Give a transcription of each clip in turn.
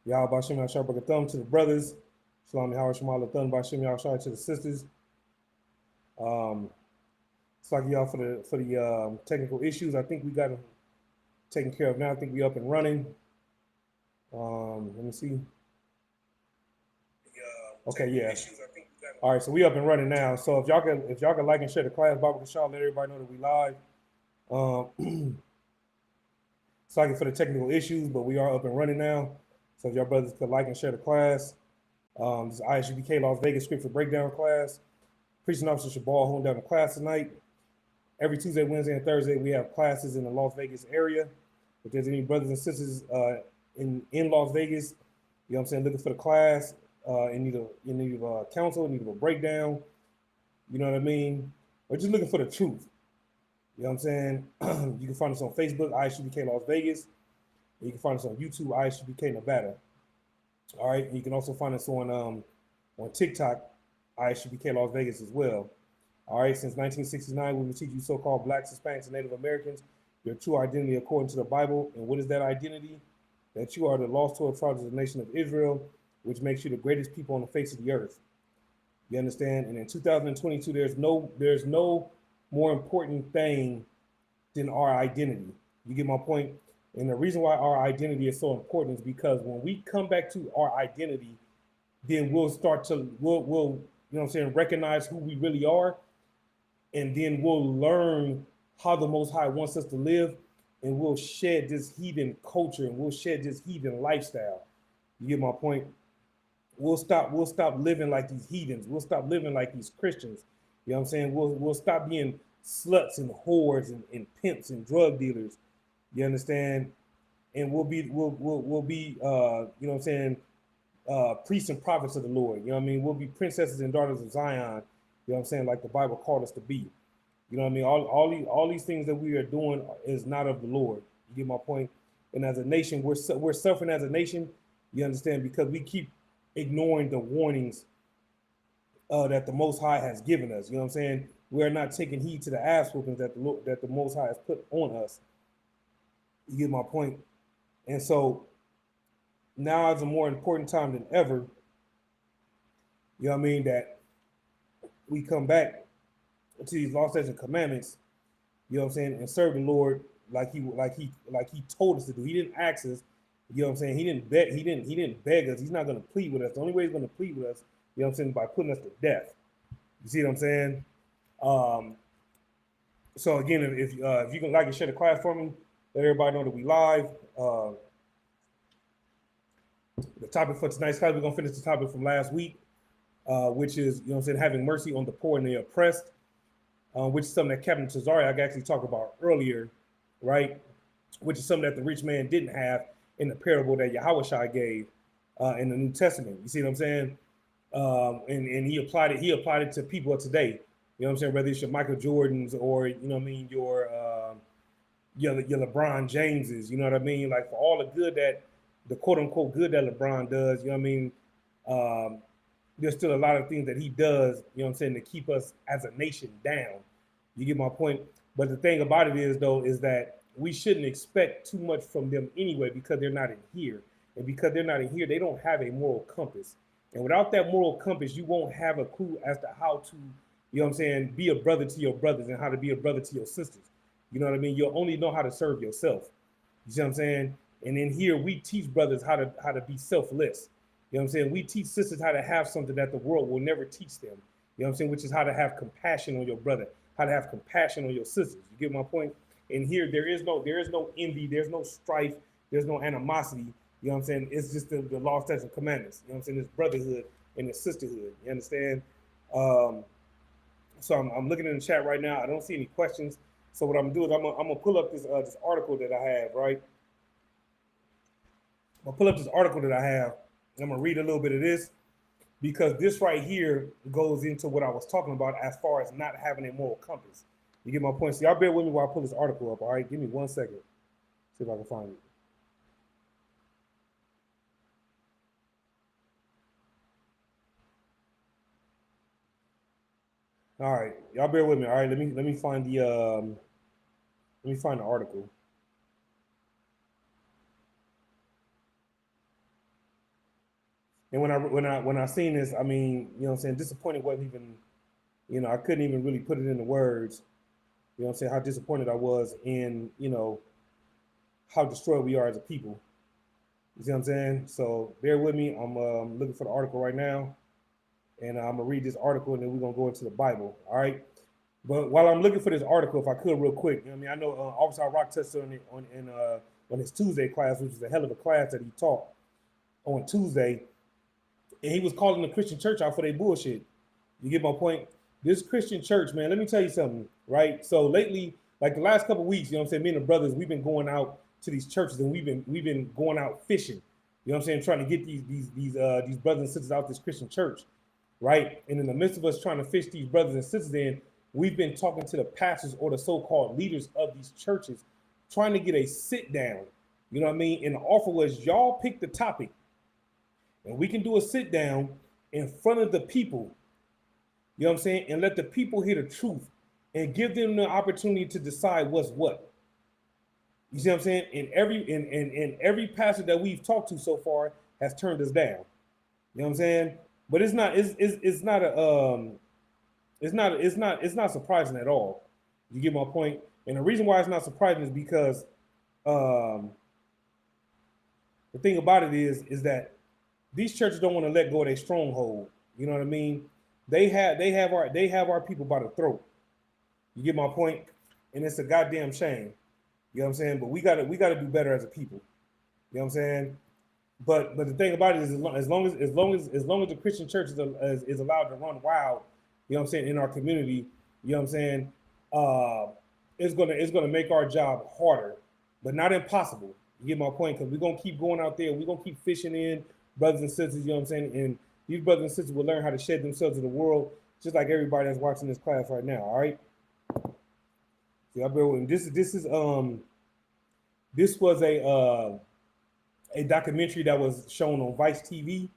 Y'all Bashim Yashar Bagathum to the brothers. Shalom Howard Shemal Thun Bashim Yashar to the sisters. It's y'all for the technical issues. I think we got them taken care of now. I think we up and running. Let me see. Okay, yeah. All right, so we up and running now. So if y'all can like and share the class, Bible Kashal, let everybody know that we live. Sorry for the technical issues, but we are up and running now. So if y'all brothers could like and share the class. This is ISUPK Las Vegas Scripture Breakdown class. Preaching officer should ball home down the class tonight. Every Tuesday, Wednesday, and Thursday, we have classes in the Las Vegas area. If there's any brothers and sisters in Las Vegas, you know what I'm saying, looking for the class, in need of counsel, in need of a breakdown, you know what I mean? Or just looking for the truth. You know what I'm saying? You can find us on Facebook, ISUPK Las Vegas. You can find us on YouTube, ISUPK Nevada. All right. You can also find us on TikTok, ISUPK Las Vegas as well. All right. Since 1969, we've been teaching so-called Blacks, Hispanics, and Native Americans your true identity according to the Bible. And what is that identity? That you are the lost 12 tribes of the nation of Israel, which makes you the greatest people on the face of the earth. You understand? And in 2022, there's no more important thing than our identity. You get my point? And the reason why our identity is so important is because when we come back to our identity, then we'll you know what I'm saying, recognize who we really are, and then we'll learn how the Most High wants us to live, and we'll shed this heathen culture and we'll shed this heathen lifestyle. You get my point? We'll stop living like these heathens. We'll stop living like these Christians. You know what I'm saying? We'll stop being sluts and whores and pimps and drug dealers. You understand? And we'll be you know what I'm saying, priests and prophets of the Lord. You know what I mean? We'll be princesses and daughters of Zion. You know what I'm saying? Like the Bible called us to be. You know what I mean? All these things that we are doing is not of the Lord. You get my point? And as a nation, we're suffering as a nation. You understand? Because we keep ignoring the warnings that the Most High has given us. You know what I'm saying? We're not taking heed to the ass whoopings that the Most High has put on us. You get my point? And so now is a more important time than ever, you know what I mean, that we come back to these law, statutes, and commandments, you know what I'm saying, and serve the Lord like he told us to do. He didn't ask us, you know what I'm saying, he didn't beg us. He's not going to plead with us. The only way he's going to plead with us, you know what I'm saying, by putting us to death. You see what I'm saying? So again, if you can like and share the class for me, let everybody know that we live. The topic for tonight's class, we're going to finish the topic from last week, which is, you know what I'm saying, having mercy on the poor and the oppressed, which is something that Captain Tazariak actually talked about earlier, right? Which is something that the rich man didn't have in the parable that Yahushua gave in the New Testament. You see what I'm saying? And he applied it to people of today. You know what I'm saying? Whether it's your Michael Jordans or, you know what I mean, your LeBron Jameses, you know what I mean? Like, for all the good that, the quote unquote good that LeBron does, you know what I mean? There's still a lot of things that he does, you know what I'm saying, to keep us as a nation down. You get my point? But the thing about it is, though, is that we shouldn't expect too much from them anyway, because they're not in here. And because they're not in here, they don't have a moral compass. And without that moral compass, you won't have a clue as to how to, you know what I'm saying, be a brother to your brothers and how to be a brother to your sisters. You know what I mean? You'll only know how to serve yourself. You see what I'm saying? And in here, we teach brothers how to be selfless. You know what I'm saying? We teach sisters how to have something that the world will never teach them. You know what I'm saying? Which is how to have compassion on your brother, how to have compassion on your sisters. You get my point? And here, there is no envy, there's no strife, there's no animosity. You know what I'm saying? It's just the law, statutes, and commandments. You know what I'm saying? This brotherhood and this sisterhood. You understand? So I'm looking in the chat right now. I don't see any questions. So what I'm doing is I'm gonna pull up this article that I have, right? I'm gonna pull up this article that I have. I'm gonna read a little bit of this, because this right here goes into what I was talking about as far as not having a moral compass. You get my point? So y'all bear with me while I pull this article up, all right? Give me 1 second. See if I can find it. All right, y'all bear with me. All right, let me find the article. And when I seen this, I mean, you know what I'm saying, disappointed wasn't even, you know, I couldn't even really put it into words. You know what I'm saying, how disappointed I was in, you know, how destroyed we are as a people. You see what I'm saying? So bear with me. I'm looking for the article right now, and I'm gonna read this article, and then we're gonna go into the Bible. All right. But while I'm looking for this article, if I could, real quick, you know what I mean, I know Officer Rock touched on it on his Tuesday class, which was a hell of a class that he taught on Tuesday, and he was calling the Christian church out for their bullshit. You get my point? This Christian church, man, let me tell you something, right? So lately, like the last couple of weeks, you know what I'm saying, me and the brothers, we've been going out to these churches, and we've been going out fishing. You know what I'm saying, trying to get these brothers and sisters out this Christian church, right? And in the midst of us trying to fish these brothers and sisters in, we've been talking to the pastors or the so-called leaders of these churches, trying to get a sit down. You know what I mean? And the offer was, y'all pick the topic, and we can do a sit down in front of the people. You know what I'm saying? And let the people hear the truth and give them the opportunity to decide what's what. You see what I'm saying? And every pastor that we've talked to so far has turned us down. You know what I'm saying? But it's not surprising at all. You get my point? And the reason why it's not surprising is because the thing about it is that these churches don't want to let go of their stronghold. You know what I mean? They have our people by the throat. You get my point? And it's a goddamn shame. You know what I'm saying? But we gotta do better as a people. You know what I'm saying? But the thing about it is, as long as the Christian church is allowed to run wild, you know what I'm saying, in our community, you know what I'm saying, it's gonna make our job harder, but not impossible. You get my point? Because we're gonna keep going out there, we're gonna keep fishing in brothers and sisters, you know what I'm saying? And these brothers and sisters will learn how to shed themselves to the world, just like everybody that's watching this class right now. All right. See, I bear with me. This was a documentary that was shown on Vice TV.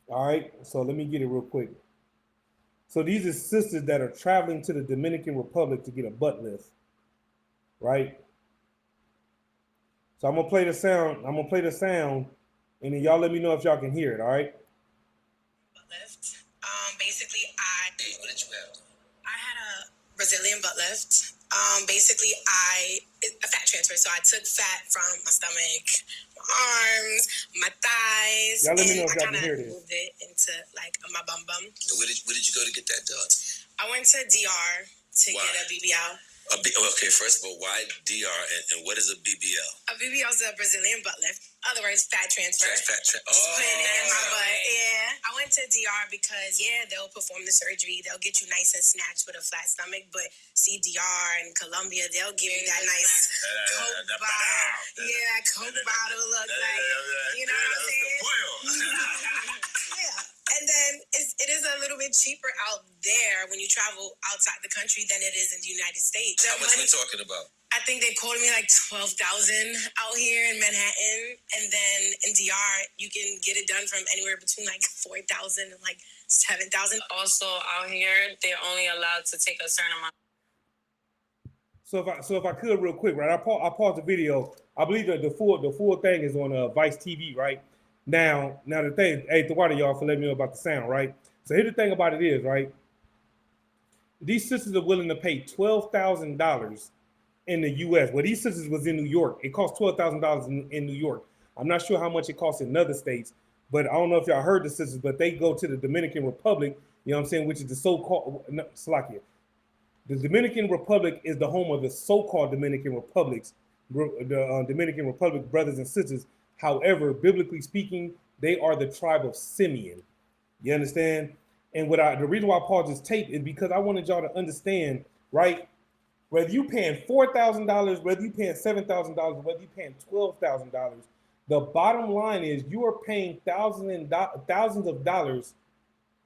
All right, so let me get it real quick. So these are sisters that are traveling to the Dominican Republic to get a butt lift, right? So I'm gonna play the sound. And then y'all let me know if y'all can hear it. All right. Butt lift. Basically, what did you have? I had a Brazilian butt lift. Basically, a fat transfer. So I took fat from my stomach, my arms, my thighs, y'all let me know if and I y'all can hear kind of this. moved it into like my bum bum. So where did you go to get that done? I went to DR to get a BBL. Okay, first of all, why DR and what is a BBL? A BBL is a Brazilian butt lift. Other words, fat transfer. Just putting it in my butt. Yeah. I went to DR because, they'll perform the surgery. They'll get you nice and snatched with a flat stomach. But see, DR and Colombia, they'll give you that nice Coke bottle. Yeah, Coke bottle look like, you know what I'm saying? Yeah. And then it is a little bit cheaper out there when you travel outside the country than it is in the United States. How much are we talking about? I think they quoted me like $12,000 out here in Manhattan, and then in DR you can get it done from anywhere between like $4,000 and like $7,000. Also, out here they're only allowed to take a certain amount. So if I could real quick, right? I paused the video. I believe that the full thing is on Vice TV, right? Now the thing, hey, the water y'all for letting me know about the sound, right? So here's the thing about it is, right? These sisters are willing to pay $12,000 in the U.S. Well, these sisters was in New York. It cost $12,000 in New York. I'm not sure how much it costs in other states, but I don't know if y'all heard the sisters, but they go to the Dominican Republic, you know what I'm saying, which is the so-called, Slovakia. The Dominican Republic is the home of the so-called Dominican Republics, the Dominican Republic brothers and sisters. However, biblically speaking, they are the tribe of Simeon. You understand? And the reason why I paused this tape is because I wanted y'all to understand, right? Whether you paying $4,000, whether you paying $7,000, whether you paying $12,000, the bottom line is you are paying thousands of dollars,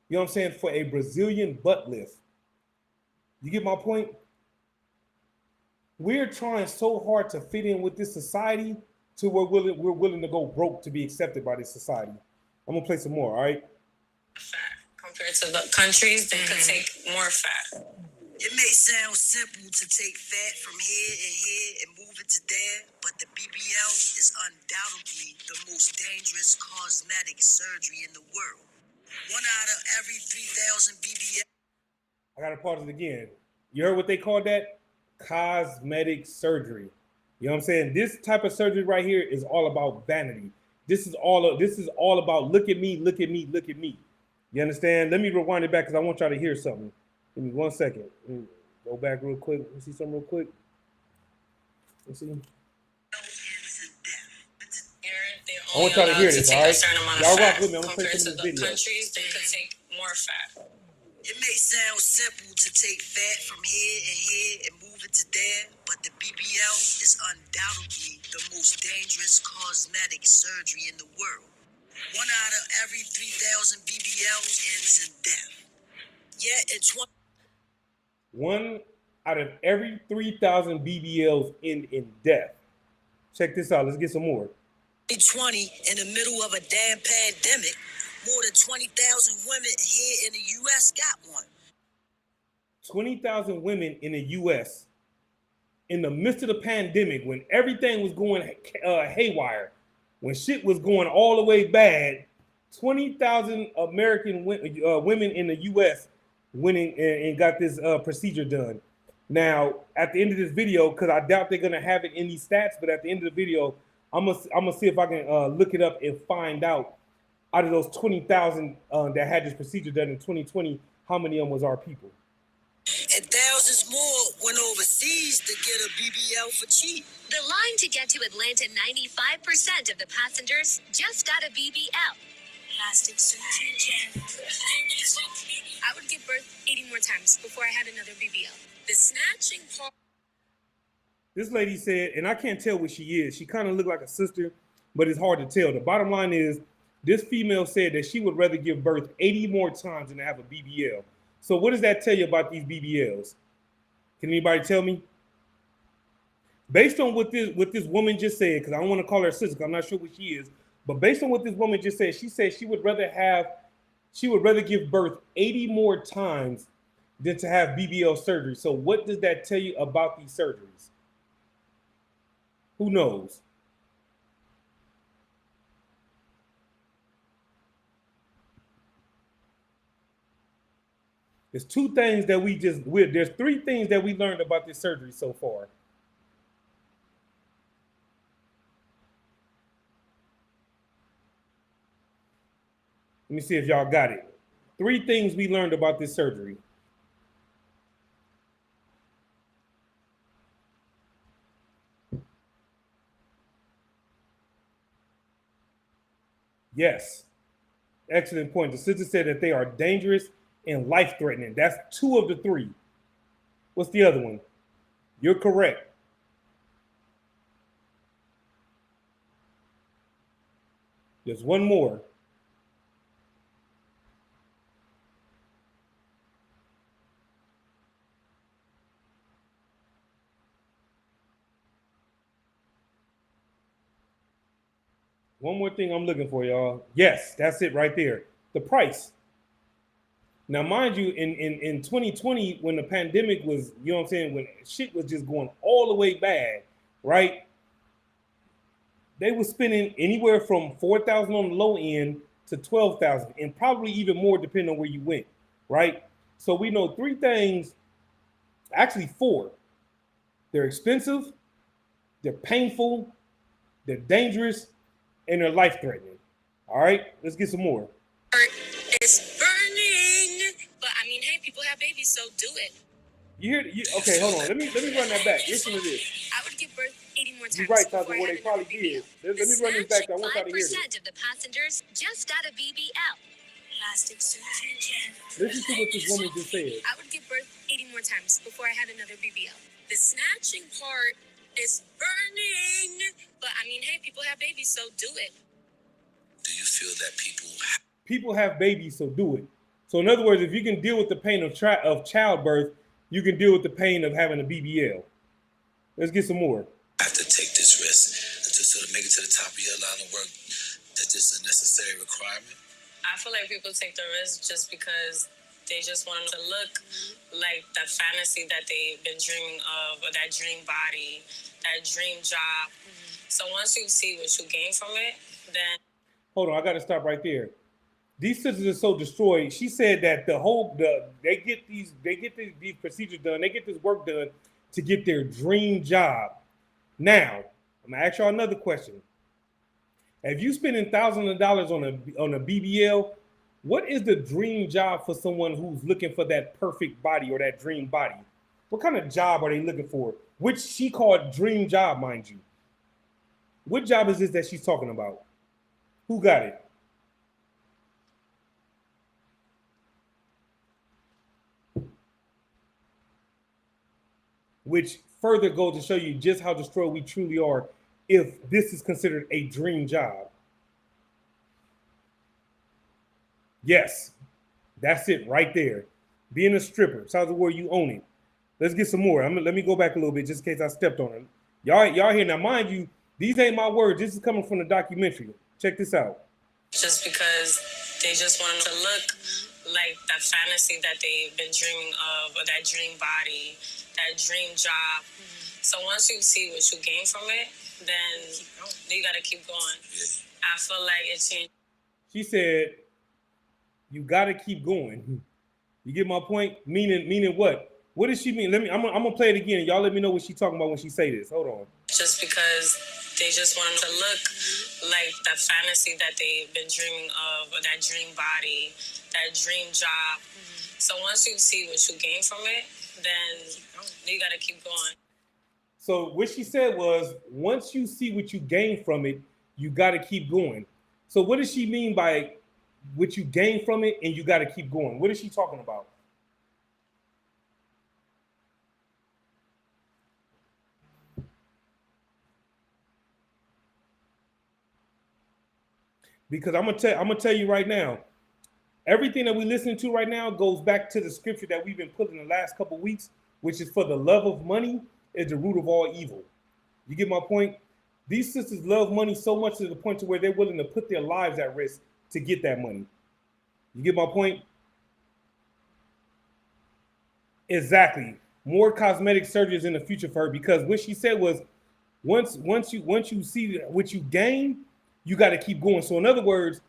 you know what I'm saying, for a Brazilian butt lift. You get my point? We're trying so hard to fit in with this society to where we're willing to go broke to be accepted by this society. I'm gonna play some more, all right? Fat compared to the countries that could take more fat. It may sound simple to take fat from here and move it to there, but the BBL is undoubtedly the most dangerous cosmetic surgery in the world. 1 out of every 3,000 BBL. I gotta pause it again. You heard what they call that? Cosmetic surgery. You know what I'm saying? This type of surgery right here is all about vanity. This is all about look at me, look at me, look at me. You understand? Let me rewind it back because I want y'all to hear something. Give me 1 second. Let me go back real quick. Let me see something real quick. Let's see. I want y'all to hear this, all right? Y'all rock with me. I'm gonna play some of this video. Countries, they could take more fat. It may sound simple to take fat from here and move it to there, but the BBL is undoubtedly the most dangerous cosmetic surgery in the world. 1 out of every 3,000 BBLs ends in death. Yet it's 1 out of every 3,000 BBLs end in death. Check this out. Let's get some more. 2020, in the middle of a damn pandemic, more than 20,000 women here in the U.S. got one. 20,000 women in the U.S. in the midst of the pandemic, when everything was going haywire, when shit was going all the way bad, 20,000 American women in the U.S. went in and got this procedure done. Now, at the end of this video, because I doubt they're gonna have it in these stats, but at the end of the video, I'm gonna see if I can look it up and find out of those 20,000 that had this procedure done in 2020, how many of them was our people? And thousands more went overseas to get a BBL for cheap. The line to get to Atlanta, 95% of the passengers just got a BBL. Plastic surgery. I would give birth 80 more times before I had another BBL. The snatching part. This lady said, and I can't tell what she is. She kind of looked like a sister, but it's hard to tell. The bottom line is, this female said that she would rather give birth 80 more times than to have a BBL. So what does that tell you about these BBLs? Can anybody tell me? Based on what this woman just said, because I don't want to call her sister, because I'm not sure what she is, but based on what this woman just said she would rather give birth 80 more times than to have BBL surgery. So what does that tell you about these surgeries? Who knows? There's two things that there's three things that we learned about this surgery so far. Let me see if y'all got it. 3 things we learned about this surgery. Yes. Excellent point. The sister said that they are dangerous and life-threatening. That's 2 of the 3. What's the other one? You're correct. There's one more. One more thing I'm looking for, y'all. Yes, that's it right there. The price. Now, mind you, in 2020, when the pandemic was, you know what I'm saying, when shit was just going all the way bad, right? They were spending anywhere from $4,000 on the low end to $12,000, and probably even more depending on where you went, right? So we know 3 things, actually 4. They're expensive, they're painful, they're dangerous, and they're life-threatening. All right, let's get some more. It's burning, but I mean, hey, people have babies, so do it. Okay, hold on. Let me run that back. Listen to this. I would give birth 80 more times. You're right, Taco. What they probably did. Let me run this back. I want y'all to hear this. 5% of the passengers just got a BBL. Plastic surgery. Listen to what this woman just said. I would give birth 80 more times before I had another BBL. The snatching part is burning, but I mean, hey, people have babies, so do it. Do you feel that people have babies, so do it? So in other words, if you can deal with the pain of childbirth, you can deal with the pain of having a BBL. Let's get some more. have to take this risk to sort of make it to the top of your line of work? That this is a necessary requirement? I feel like people take the risk just because they just want to look like the fantasy that they've been dreaming of, or that dream body, that dream job. So once you see what you gain from it, then hold on, I got to stop right there. These sisters are so destroyed. She said that they get these procedures done, they get this work done to get their dream job. Now, I'm gonna ask y'all another question. If you spending thousands of dollars on a BBL, what is the dream job for someone who's looking for that perfect body or that dream body? What kind of job are they looking for? Which she called dream job, mind you. What job is this that she's talking about? Who got it? Which further goes to show you just how destroyed we truly are if this is considered a dream job. Yes, that's it right there. Being a stripper, sounds like where you own it. Let's get some more. Let me go back a little bit just in case I stepped on it. Y'all here now, mind you, these ain't my words. This is coming from the documentary. Check this out. Just because they just want to look like the fantasy that they've been dreaming of, or that dream body, that dream job. So once you see what you gain from it, then you got to keep going. I feel like it changed. She said, you got to keep going. You get my point? Meaning what? What does she mean? I'm gonna play it again. Y'all let me know what she's talking about when she say this. Hold on. Just because they just want to look like the fantasy that they've been dreaming of, or that dream body, that dream job. So once you see what you gain from it, then you got to keep going. So what she said was, once you see what you gain from it, you got to keep going. So what does she mean by what you gain from it and you got to keep going? What is she talking about? Because I'm gonna tell you right now, everything that we're listening to right now goes back to the scripture that we've been putting the last couple of weeks, which is, for the love of money is the root of all evil. You get my point? These sisters love money so much to the point to where they're willing to put their lives at risk to get that money. You get my point? Exactly. More cosmetic surgeries in the future for her, because what she said was, once you see what you gain, you got to keep going. So in other words,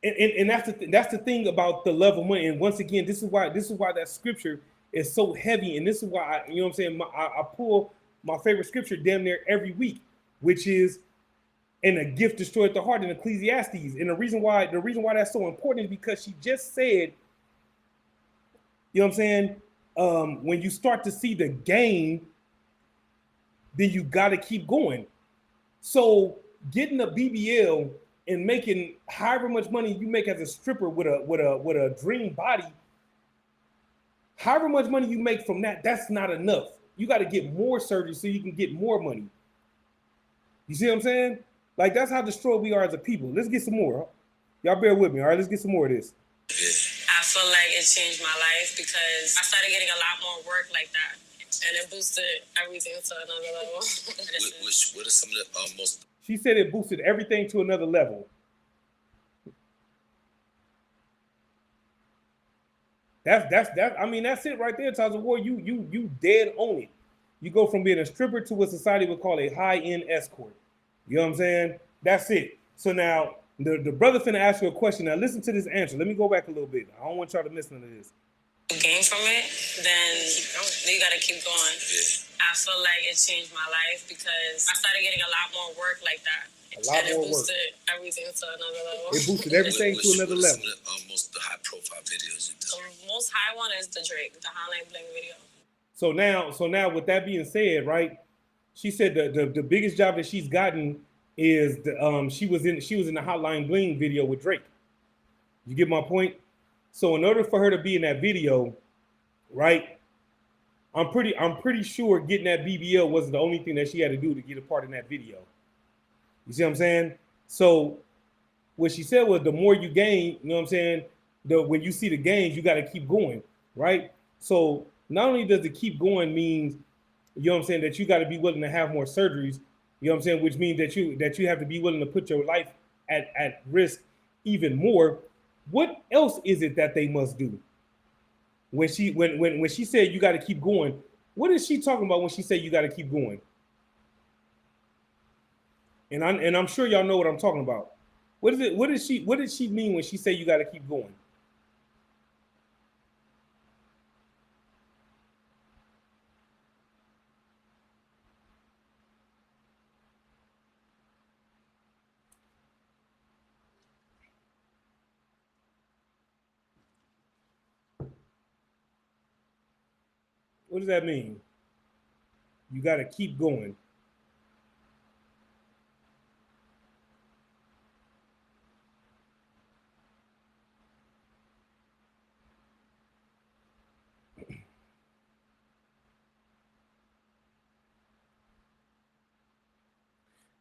and that's the thing about the love of money. And once again, this is why that scripture is so heavy. And this is why you know what I'm saying, I pull my favorite scripture damn near every week, which is, and a gift destroyed the heart, in Ecclesiastes. And the reason why that's so important is because she just said, you know what I'm saying, when you start to see the gain, then you got to keep going. So getting a BBL and making however much money you make as a stripper with a dream body, however much money you make from that, that's not enough. You got to get more surgery so you can get more money. You see what I'm saying? Like, that's how destroyed we are as a people. Let's get some more. Y'all bear with me, all right? Let's get some more of this. I feel like it changed my life because I started getting a lot more work like that. And it boosted everything to another level. What are some of the most... She said it boosted everything to another level. That's I mean, that's it right there, Taz of War. You dead on it. You go from being a stripper to what society would call a high-end escort. You know what I'm saying? That's it. So now the brother finna ask you a question. Now listen to this answer. Let me go back a little bit. I don't want y'all to miss none of this. Gain from it, then you gotta keep going. I feel like it changed my life because I started getting a lot more work like that. And it boosted everything to another level. It boosted everything to another level. Most the high profile videos you do. The most high one is the Drake, the Highlight Bling video. So now with that being said, right? She said the biggest job that she's gotten is she was in the Hotline Bling video with Drake. You get my point? So in order for her to be in that video, right? I'm pretty sure getting that BBL wasn't the only thing that she had to do to get a part in that video. You see what I'm saying? So what she said was, the more you gain, you know what I'm saying? When you see the gains, you got to keep going, right? So not only does it keep going means, you know what I'm saying, that you got to be willing to have more surgeries, you know what I'm saying, which means that you have to be willing to put your life at risk even more. What else is it that they must do? when she said you got to keep going, what is she talking about when she said you got to keep going? And I'm sure y'all know what I'm talking about. What is it? What did she mean when she said you got to keep going? What does that mean? You got to keep going.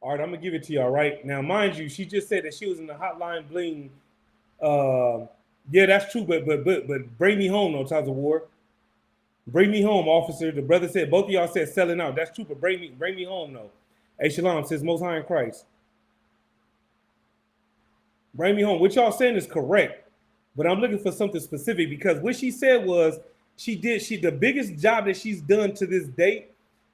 All right, I'm gonna give it to y'all right now. Mind you, she just said that she was in the Hotline Bling. Yeah, that's true, but bring me home, no Times of War. Bring me home, officer. The brother said both of y'all said selling out. That's true, but bring me home, though. Hey, Shalom says Most High in Christ. Bring me home. What y'all saying is correct, but I'm looking for something specific because what she said was the biggest job that she's done to this date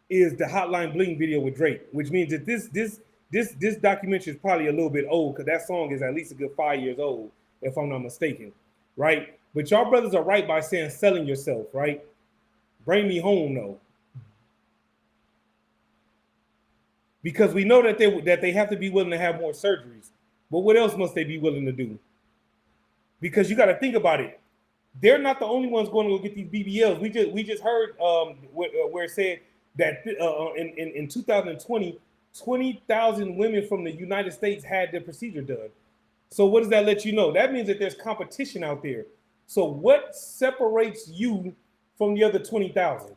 is the Hotline Bling video with Drake, which means that this documentary is probably a little bit old because that song is at least a good 5 years old, if I'm not mistaken, right? But y'all brothers are right by saying selling yourself, right? Bring me home, though, because we know that they have to be willing to have more surgeries. But what else must they be willing to do? Because you got to think about it. They're not the only ones going to go get these BBLs. We just heard where it said that in 2020, 20,000 women from the United States had their procedure done. So what does that let you know? That means that there's competition out there. So what separates you from the other 20,000?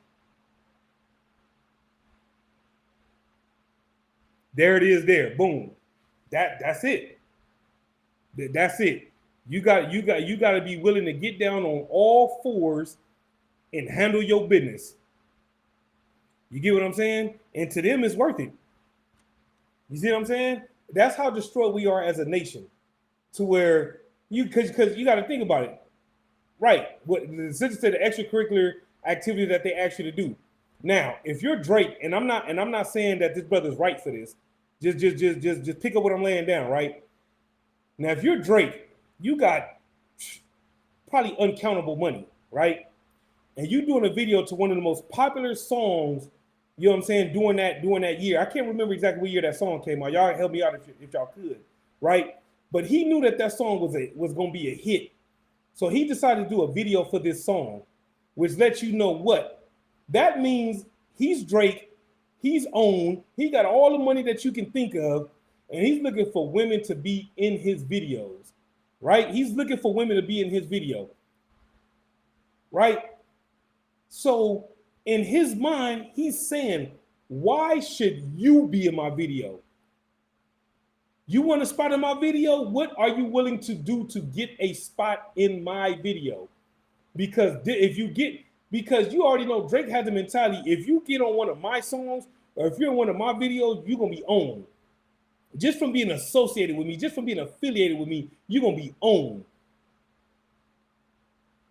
There it is. There, boom. That's it. That's it. You got to be willing to get down on all fours and handle your business. You get what I'm saying? And to them, it's worth it. You see what I'm saying? That's how destroyed we are as a nation. To where because you got to think about it, right? What the sister said, the extracurricular activity that they ask you to do. Now, if you're Drake, and I'm not saying that this brother's right for this. Just pick up what I'm laying down, right? Now, if you're Drake, you got probably uncountable money, right? And you doing a video to one of the most popular songs, you know what I'm saying, during that year. I can't remember exactly what year that song came out. Y'all help me out if y'all could, right? But he knew that song was going to be a hit. So he decided to do a video for this song, which lets you know what? That means he's Drake, he's owned, he got all the money that you can think of, and he's looking for women to be in his videos, right? He's looking for women to be in his video, right? So in his mind, he's saying, why should you be in my video? You want a spot in my video? What are you willing to do to get a spot in my video? Because because you already know Drake has the mentality, if you get on one of my songs or if you're in one of my videos, you're going to be owned. Just from being associated with me, just from being affiliated with me, you're going to be owned.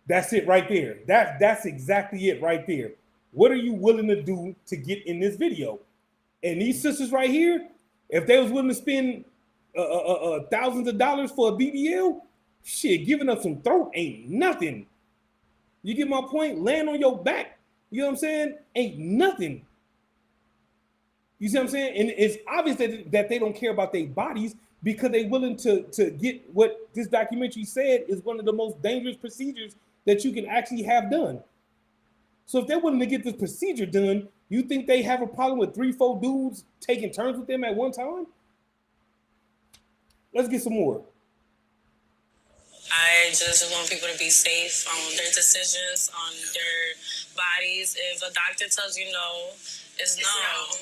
That's it right there. That's exactly it right there. What are you willing to do to get in this video? And these sisters right here, if they was willing to spend thousands of dollars for a BBL, shit, giving up some throat ain't nothing. You get my point? Laying on your back, you know what I'm saying? Ain't nothing. You see what I'm saying? And it's obvious that they don't care about their bodies because they're willing to get what this documentary said is one of the most dangerous procedures that you can actually have done. So if they're willing to get this procedure done, you think they have a problem with 3-4 dudes taking turns with them at one time? Let's get some more. I just want people to be safe on their decisions, on their bodies. If a doctor tells you no, it's no.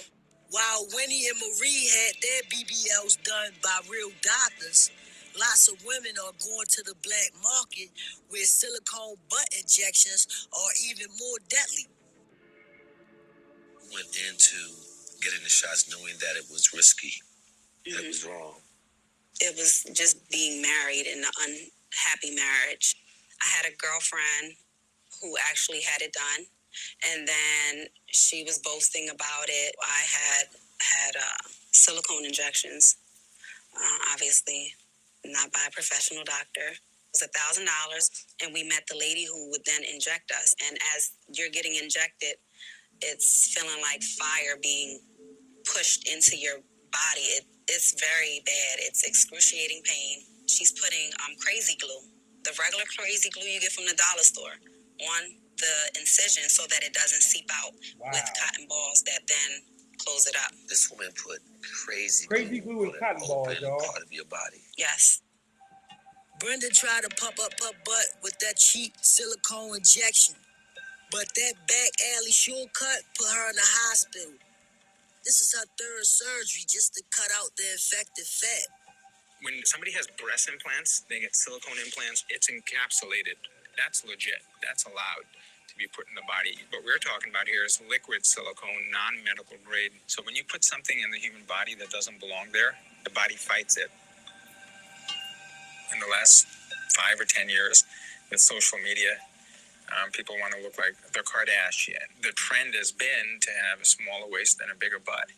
While Winnie and Marie had their BBLs done by real doctors, lots of women are going to the black market where silicone butt injections are even more deadly. Went into getting the shots knowing that it was risky. That was wrong. It was just being married in an unhappy marriage. I had a girlfriend who actually had it done. And then she was boasting about it. I had silicone injections, obviously not by a professional doctor. It was $1,000, and we met the lady who would then inject us. And as you're getting injected, it's feeling like fire being pushed into your body. It's very bad. It's excruciating pain. She's putting crazy glue, the regular crazy glue you get from the dollar store, on the incision so that it doesn't seep out with cotton balls that then close it up. This woman put crazy glue with cotton balls, y'all. part of your body. Yes. Brenda tried to pump up her butt with that cheap silicone injection, but that back alley shortcut put her in the hospital. This is her third surgery just to cut out the infected fat. When somebody has breast implants, they get silicone implants, it's encapsulated. That's legit. That's allowed to be put in the body. What we're talking about here is liquid silicone, non-medical grade. So when you put something in the human body that doesn't belong there, the body fights it. In the last 5 or 10 years with social media, people want to look like the Kardashian. The trend has been to have a smaller waist and a bigger butt.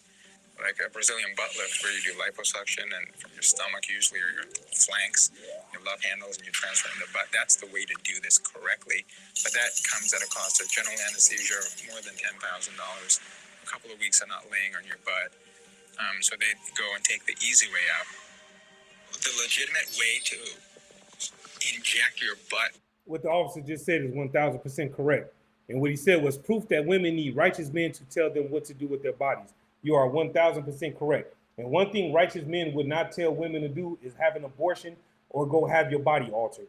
Like a Brazilian butt lift where you do liposuction and from your stomach usually, or your flanks, your love handles, and you transfer in the butt. That's the way to do this correctly. But that comes at a cost of general anesthesia of more than $10,000. A couple of weeks of not laying on your butt. So they go and take the easy way out. The legitimate way to inject your butt. What the officer just said is 1,000% correct. And what he said was proof that women need righteous men to tell them what to do with their bodies. You are 1,000% correct. And one thing righteous men would not tell women to do is have an abortion or go have your body altered.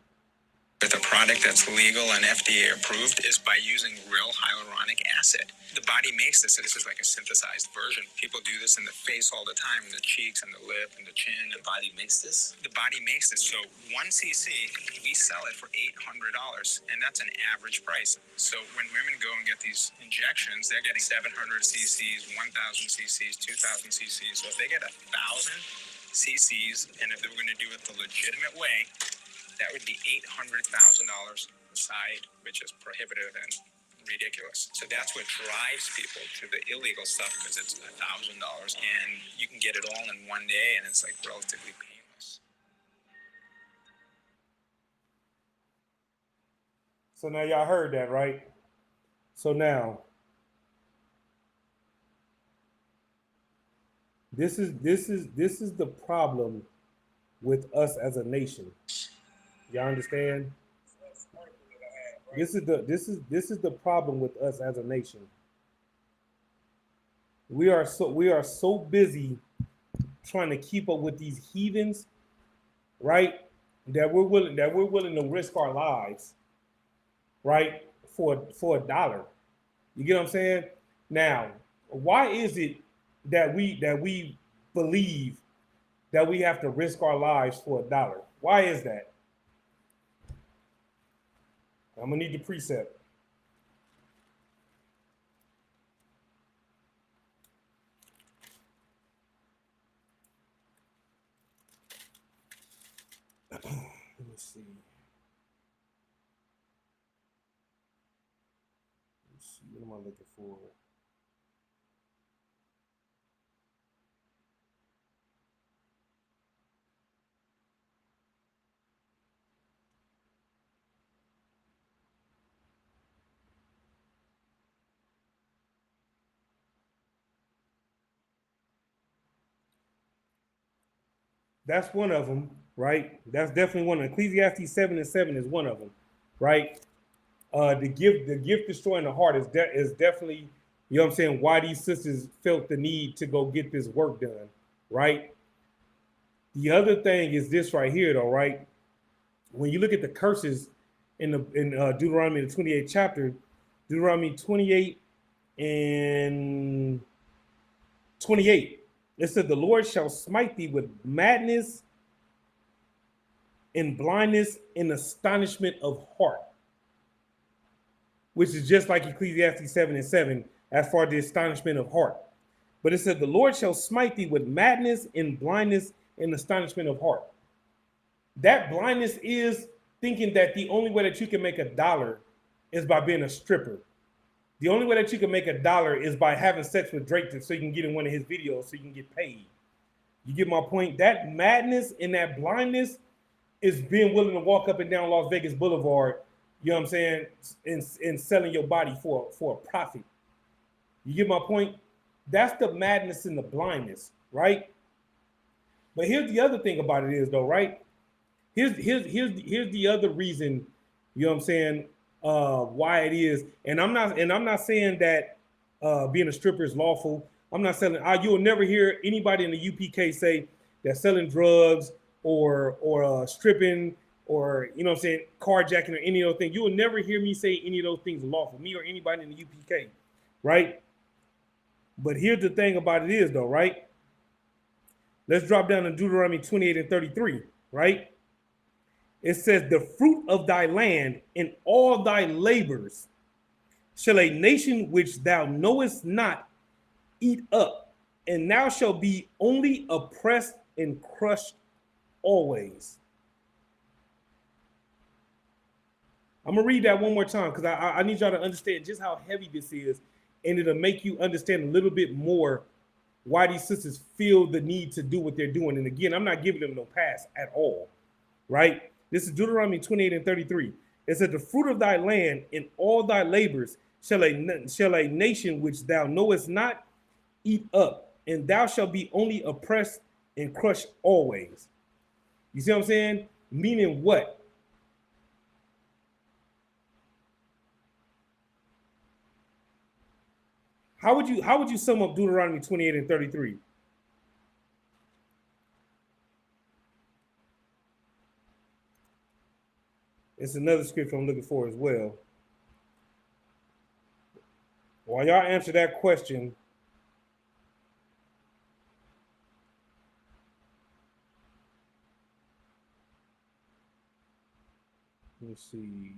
With a product that's legal and FDA approved is by using real hyaluronic acid. The body makes this, so this is like a synthesized version. People do this in the face all the time, in the cheeks and the lip and the chin. The body makes this? The body makes this. So 1 cc, we sell it for $800, and that's an average price. So when women go and get these injections, they're getting 700 cc's, 1,000 cc's, 2,000 cc's. So if they get 1,000 cc's, and if they were going to do it the legitimate way, that would be $800,000 a side, which is prohibitive and ridiculous. So that's what drives people to the illegal stuff, because it's $1,000 and you can get it all in one day, and it's like relatively painless. So now y'all heard that, right? So now this is the problem with us as a nation. Y'all understand? This is the problem with us as a nation. We are so busy trying to keep up with these heathens, right? That we're willing to risk our lives, right, for $1. You get what I'm saying? Now, why is it that we believe that we have to risk our lives for $1? Why is that? I'm gonna need the precept. Let me see. What am I looking for? That's one of them, right? That's definitely one of them. Ecclesiastes 7:7 is one of them, right? The gift destroying the heart is definitely, you know what I'm saying, why these sisters felt the need to go get this work done, right? The other thing is this right here, though, right? When you look at the curses in Deuteronomy, the 28th chapter, Deuteronomy 28 and 28. It said, the Lord shall smite thee with madness and blindness and astonishment of heart, which is just like Ecclesiastes 7:7 as far as the astonishment of heart. But it said, the Lord shall smite thee with madness and blindness and astonishment of heart. That blindness is thinking that the only way that you can make $1 is by being a stripper. The only way that you can make $1 is by having sex with Drake so you can get in one of his videos so you can get paid. You get my point? That madness and that blindness is being willing to walk up and down Las Vegas Boulevard, you know what I'm saying, and selling your body for a profit. You get my point? That's the madness and the blindness, right? But here's the other thing about it is though, right? Here's the other reason, you know what I'm saying, why it is. And I'm not saying that being a stripper is lawful. I'm not selling. You'll never hear anybody in the UPK say that selling drugs or stripping or, you know what I'm saying, carjacking or any of those things. You will never hear me say any of those things are lawful, me or anybody in the UPK, right? But here's the thing about it is though, right? Let's drop down to Deuteronomy 28 and 33, right? It says, the fruit of thy land and all thy labors shall a nation which thou knowest not eat up, and thou shalt be only oppressed and crushed always. I'm going to read that one more time because I need y'all to understand just how heavy this is, and it'll make you understand a little bit more why these sisters feel the need to do what they're doing. And again, I'm not giving them no pass at all, right? This is Deuteronomy 28 and 33. It said, the fruit of thy land and all thy labors shall a nation which thou knowest not eat up, and thou shalt be only oppressed and crushed always. You see what I'm saying? Meaning what? How would you sum up Deuteronomy 28 and 33? It's another scripture I'm looking for as well. While y'all answer that question, let's see.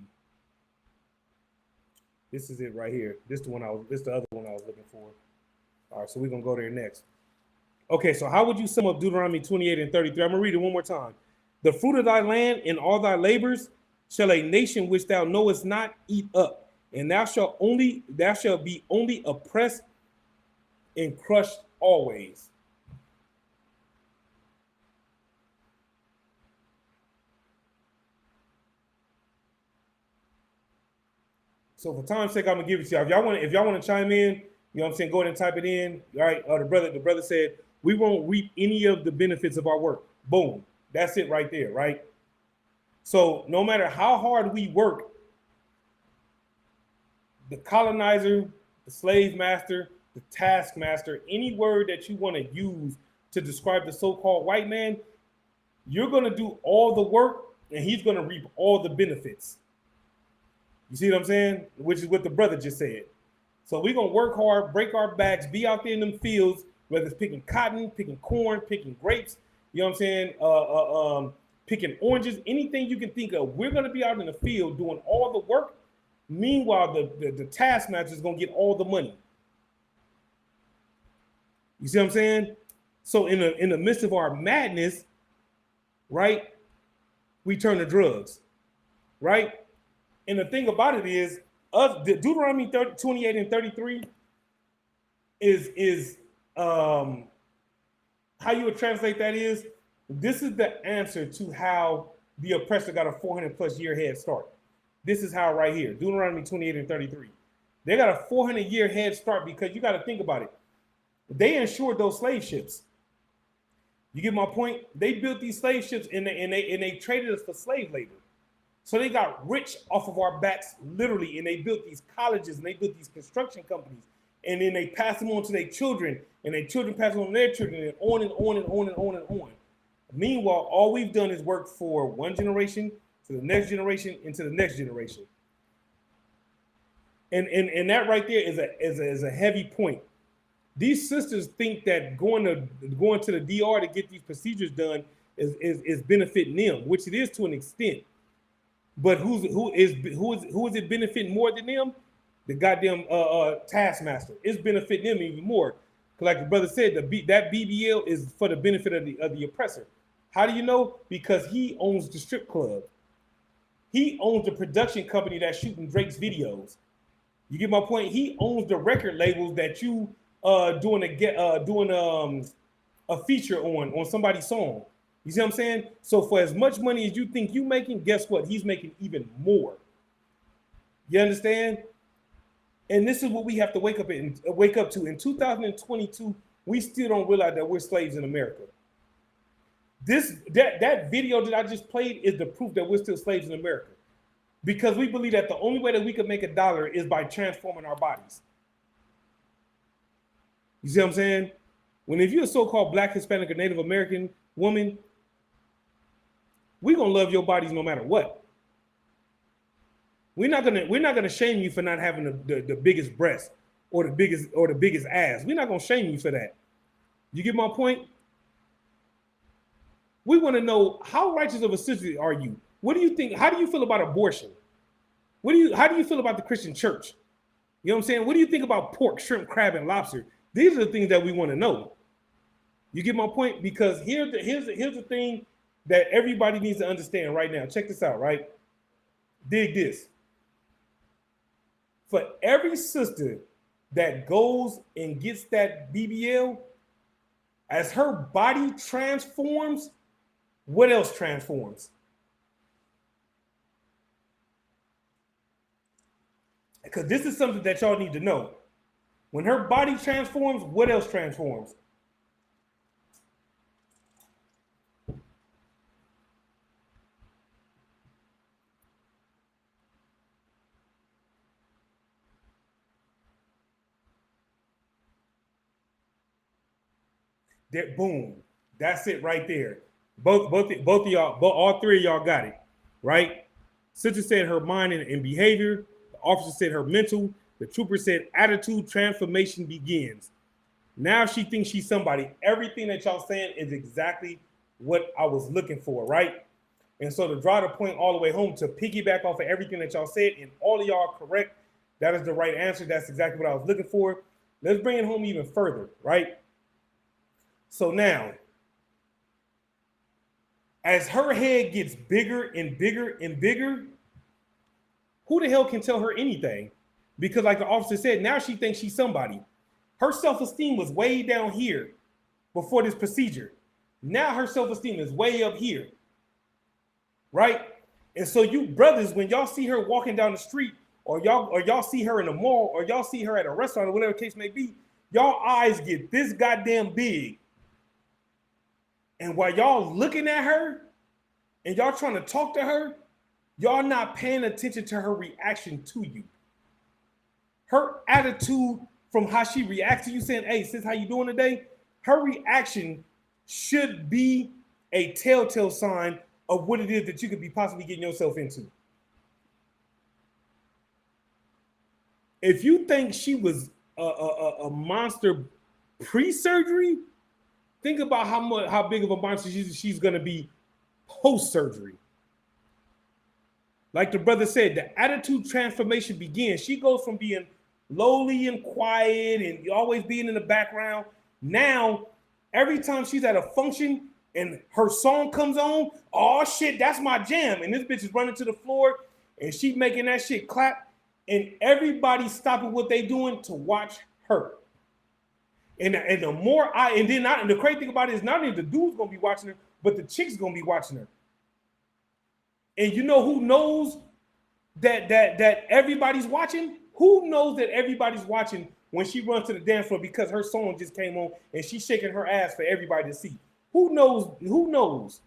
This is it right here. This is the other one I was looking for. All right, so we're gonna go there next. Okay, so how would you sum up Deuteronomy 28 and 33? I'm gonna read it one more time. The fruit of thy land and all thy labors shall a nation which thou knowest not eat up, and thou shalt be only oppressed and crushed always. So for time's sake, I'm gonna give it to y'all. If y'all want to chime in, you know what I'm saying, go ahead and type it in. All right. The brother said, we won't reap any of the benefits of our work. Boom. That's it right there, right? So no matter how hard we work, the colonizer, the slave master, the taskmaster, any word that you want to use to describe the so-called white man, you're going to do all the work and he's going to reap all the benefits. You see what I'm saying? Which is what the brother just said. So we're going to work hard, break our backs, be out there in them fields, whether it's picking cotton, picking corn, picking grapes, you know what I'm saying? Picking oranges, anything you can think of. We're going to be out in the field doing all the work. Meanwhile, the taskmaster is going to get all the money. You see what I'm saying? So in the midst of our madness, right, we turn to drugs, right? And the thing about it is, the Deuteronomy 28 and 33 is how you would translate that is, this is the answer to how the oppressor got a 400 plus year head start. This is how right here, Deuteronomy 28 and 33. They got a 400 year head start because you got to think about it. They insured those slave ships. You get my point? They built these slave ships and they traded us for slave labor. So they got rich off of our backs, literally, and they built these colleges and they built these construction companies, and then they pass them on to their children, and their children pass them on to their children, and on and on and on and on and on. Meanwhile, all we've done is work for one generation, to the next generation, and to the next generation. And that right there is a heavy point. These sisters think that going to the DR to get these procedures done is benefiting them, which it is to an extent. But who is it benefiting more than them? The goddamn taskmaster. It's benefiting them even more. Because like the brother said, that BBL is for the benefit of the oppressor. How do you know? Because he owns the strip club. He owns the production company that's shooting Drake's videos. You get my point? He owns the record labels that you doing a feature on somebody's song. You see what I'm saying? So for as much money as you think you making, guess what? He's making even more. You understand? And this is what we have to wake up to. In 2022, we still don't realize that we're slaves in America. That video that I just played is the proof that we're still slaves in America. Because we believe that the only way that we can make $1 is by transforming our bodies. You see what I'm saying? When if you're a so-called Black, Hispanic, or Native American woman, we're gonna love your bodies no matter what. We're not gonna shame you for not having the biggest breast or the biggest ass. We're not gonna shame you for that. You get my point? We want to know, how righteous of a sister are you? What do you think? How do you feel about abortion? How do you feel about the Christian church? You know what I'm saying? What do you think about pork, shrimp, crab, and lobster? These are the things that we want to know. You get my point? Because here's the thing that everybody needs to understand right now. Check this out, right? Dig this. For every sister that goes and gets that BBL, as her body transforms, what else transforms? Because this is something that y'all need to know. When her body transforms, what else transforms? That boom. That's it right there. Both of y'all, all three of y'all got it, right? Sister said her mind and behavior. The officer said her mental. The trooper said attitude transformation begins. Now she thinks she's somebody. Everything that y'all saying is exactly what I was looking for, right? And so to draw the point all the way home, to piggyback off of everything that y'all said, and all of y'all are correct, that is the right answer. That's exactly what I was looking for. Let's bring it home even further, right? So now, as her head gets bigger and bigger and bigger, who the hell can tell her anything? Because like the officer said, now she thinks she's somebody. Her self-esteem was way down here before this procedure. Now her self-esteem is way up here, right? And so you brothers, when y'all see her walking down the street, or y'all see her in the mall, or y'all see her at a restaurant, or whatever the case may be, y'all eyes get this goddamn big. And while y'all looking at her and y'all trying to talk to her, y'all not paying attention to her reaction to you. Her attitude from how she reacts to you, saying, hey, sis, how you doing today? Her reaction should be a telltale sign of what it is that you could be possibly getting yourself into. If you think she was a monster pre-surgery, think about how big of a monster she's going to be post-surgery. Like the brother said, the attitude transformation begins. She goes from being lowly and quiet and always being in the background. Now, every time she's at a function and her song comes on, oh shit, that's my jam. And this bitch is running to the floor and she making that shit clap. And everybody's stopping what they doing to watch her. And the more and the crazy thing about it is not only the dude's gonna be watching her, but the chick's gonna be watching her. And you know who knows that everybody's watching? Who knows that everybody's watching when she runs to the dance floor because her song just came on and she's shaking her ass for everybody to see? Who knows? Who knows?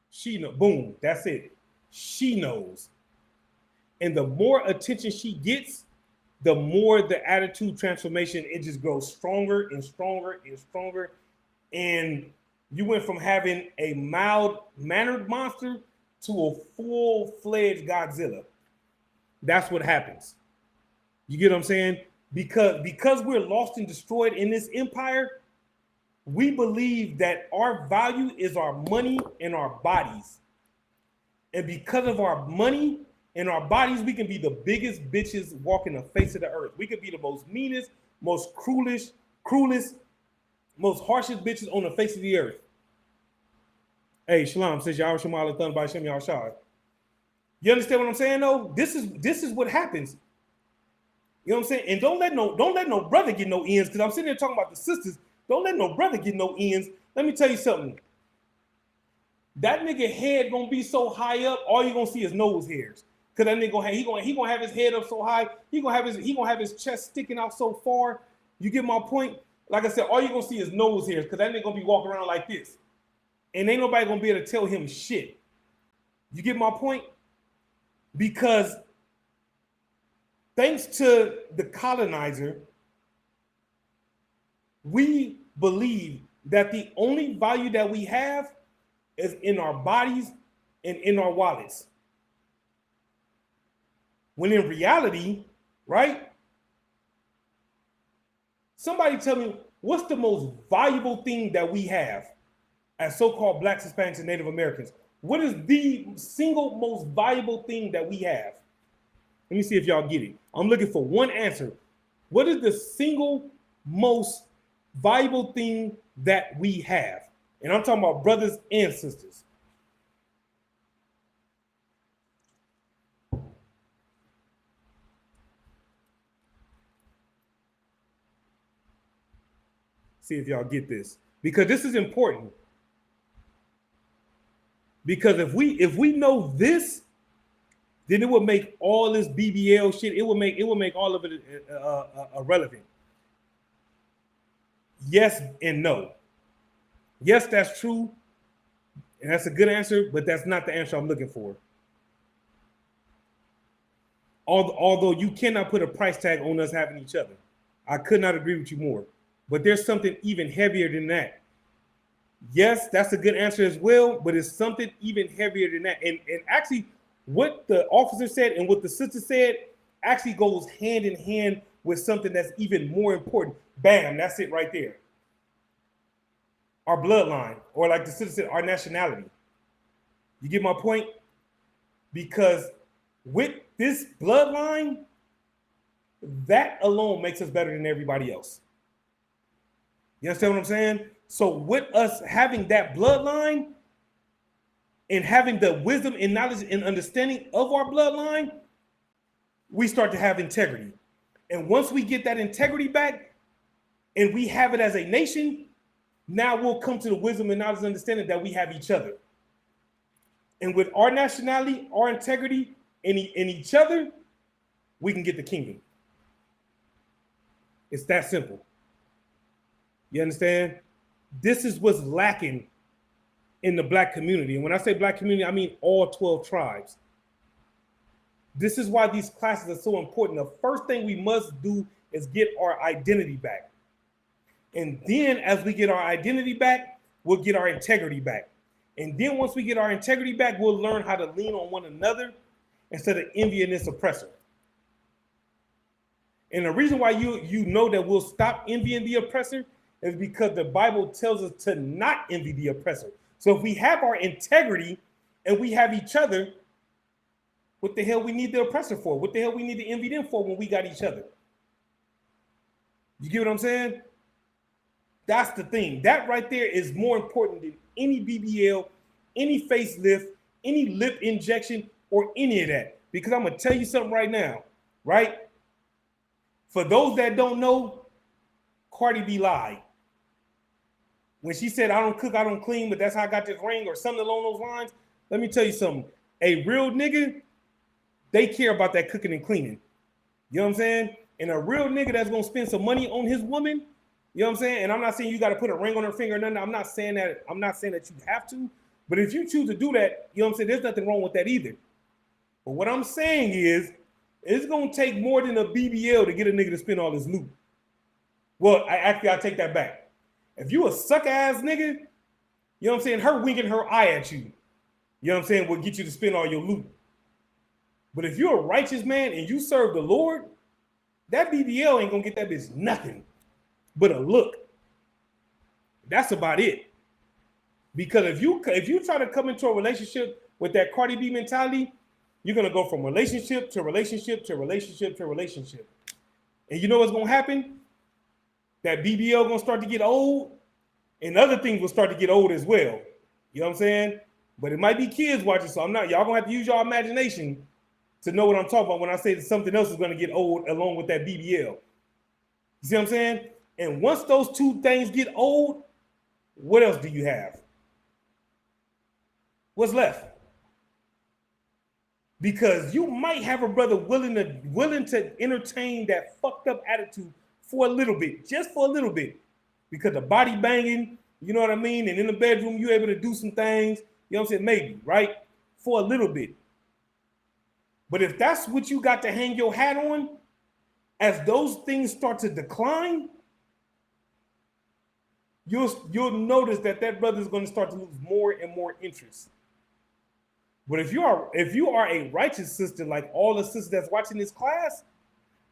She knows. Boom, that's it. She knows. And the more attention she gets, the more the attitude transformation, it just grows stronger and stronger and stronger. And you went from having a mild-mannered monster to a full-fledged Godzilla. That's what happens. You get what I'm saying? Because we're lost and destroyed in this empire, we believe that our value is our money and our bodies. And because of our money and our bodies, we can be the biggest bitches walking the face of the earth. We could be the most meanest, most cruelest, most harshest bitches on the face of the earth. Hey, Shalom, says Yahweh Shema Thun by Shem Yahshai. You understand what I'm saying though? This is what happens. You know what I'm saying? And don't let no brother get no ends, because I'm sitting there talking about the sisters. Don't let no brother get no ends. Let me tell you something. That nigga head gonna be so high up, all you gonna see is nose hairs. Cause that nigga he gonna have his head up so high, he gonna have his chest sticking out so far. You get my point? Like I said, all you gonna see is nose hairs, cause that nigga gonna be walking around like this. And ain't nobody gonna be able to tell him shit. You get my point? Because thanks to the colonizer, we believe that the only value that we have is in our bodies and in our wallets. When in reality, right? Somebody tell me, what's the most valuable thing that we have as so-called Blacks, Hispanics, and Native Americans? What is the single most valuable thing that we have? Let me see if y'all get it. I'm looking for one answer. What is the single most valuable thing that we have? And I'm talking about brothers and sisters. See if y'all get this, because this is important. Because if we know this, then it would make all this BBL shit. It would make all of it irrelevant. Yes and no. Yes, that's true, and that's a good answer, but that's not the answer I'm looking for. Although you cannot put a price tag on us having each other. I could not agree with you more. But there's something even heavier than that. Yes, that's a good answer as well, but it's something even heavier than that. And actually, what the officer said and what the sister said actually goes hand in hand with something that's even more important. Bam, that's it right there. Our bloodline, or like the sister said, our nationality. You get my point? Because with this bloodline, that alone makes us better than everybody else. You understand what I'm saying? So with us having that bloodline and having the wisdom and knowledge and understanding of our bloodline, we start to have integrity. And once we get that integrity back and we have it as a nation, now we'll come to the wisdom and knowledge and understanding that we have each other. And with our nationality, our integrity, and each other, we can get the kingdom. It's that simple. You understand? This is what's lacking in the Black community. And when I say Black community, I mean all 12 tribes. This is why these classes are so important. The first thing we must do is get our identity back. And then as we get our identity back, we'll get our integrity back. And then once we get our integrity back, we'll learn how to lean on one another instead of envying this oppressor. And the reason why you know that we'll stop envying the oppressor is because the Bible tells us to not envy the oppressor. So if we have our integrity and we have each other, what the hell we need the oppressor for? What the hell we need to envy them for when we got each other? You get what I'm saying? That's the thing. That right there is more important than any BBL, any facelift, any lip injection, or any of that. Because I'm going to tell you something right now, right? For those that don't know, Cardi B lied. When she said, I don't cook, I don't clean, but that's how I got this ring, or something along those lines, let me tell you something. A real nigga, they care about that cooking and cleaning. You know what I'm saying? And a real nigga that's going to spend some money on his woman, you know what I'm saying? And I'm not saying you got to put a ring on her finger or nothing. I'm not saying that you have to. But if you choose to do that, you know what I'm saying? There's nothing wrong with that either. But what I'm saying is, it's going to take more than a BBL to get a nigga to spend all his loot. Well, I'll take that back. If you a suck-ass nigga, you know what I'm saying? Her winking her eye at you, you know what I'm saying, will get you to spend all your loot. But if you're a righteous man and you serve the Lord, that BBL ain't going to get that bitch nothing but a look. That's about it. Because if you try to come into a relationship with that Cardi B mentality, you're gonna go from relationship to relationship to relationship to relationship. And you know what's gonna happen? That BBL gonna start to get old, and other things will start to get old as well. You know what I'm saying? But it might be kids watching, so y'all gonna have to use your imagination to know what I'm talking about when I say that something else is gonna get old along with that BBL. You see what I'm saying? And once those two things get old, what else do you have? What's left? Because you might have a brother willing to entertain that fucked up attitude for a little bit, just for a little bit, because the body banging, you know what I mean, and in the bedroom you're able to do some things, you know what I'm saying, maybe, right, for a little bit. But if that's what you got to hang your hat on, as those things start to decline, you'll notice that brother's going to start to lose more and more interest. But if you are a righteous sister, like all the sisters that's watching this class,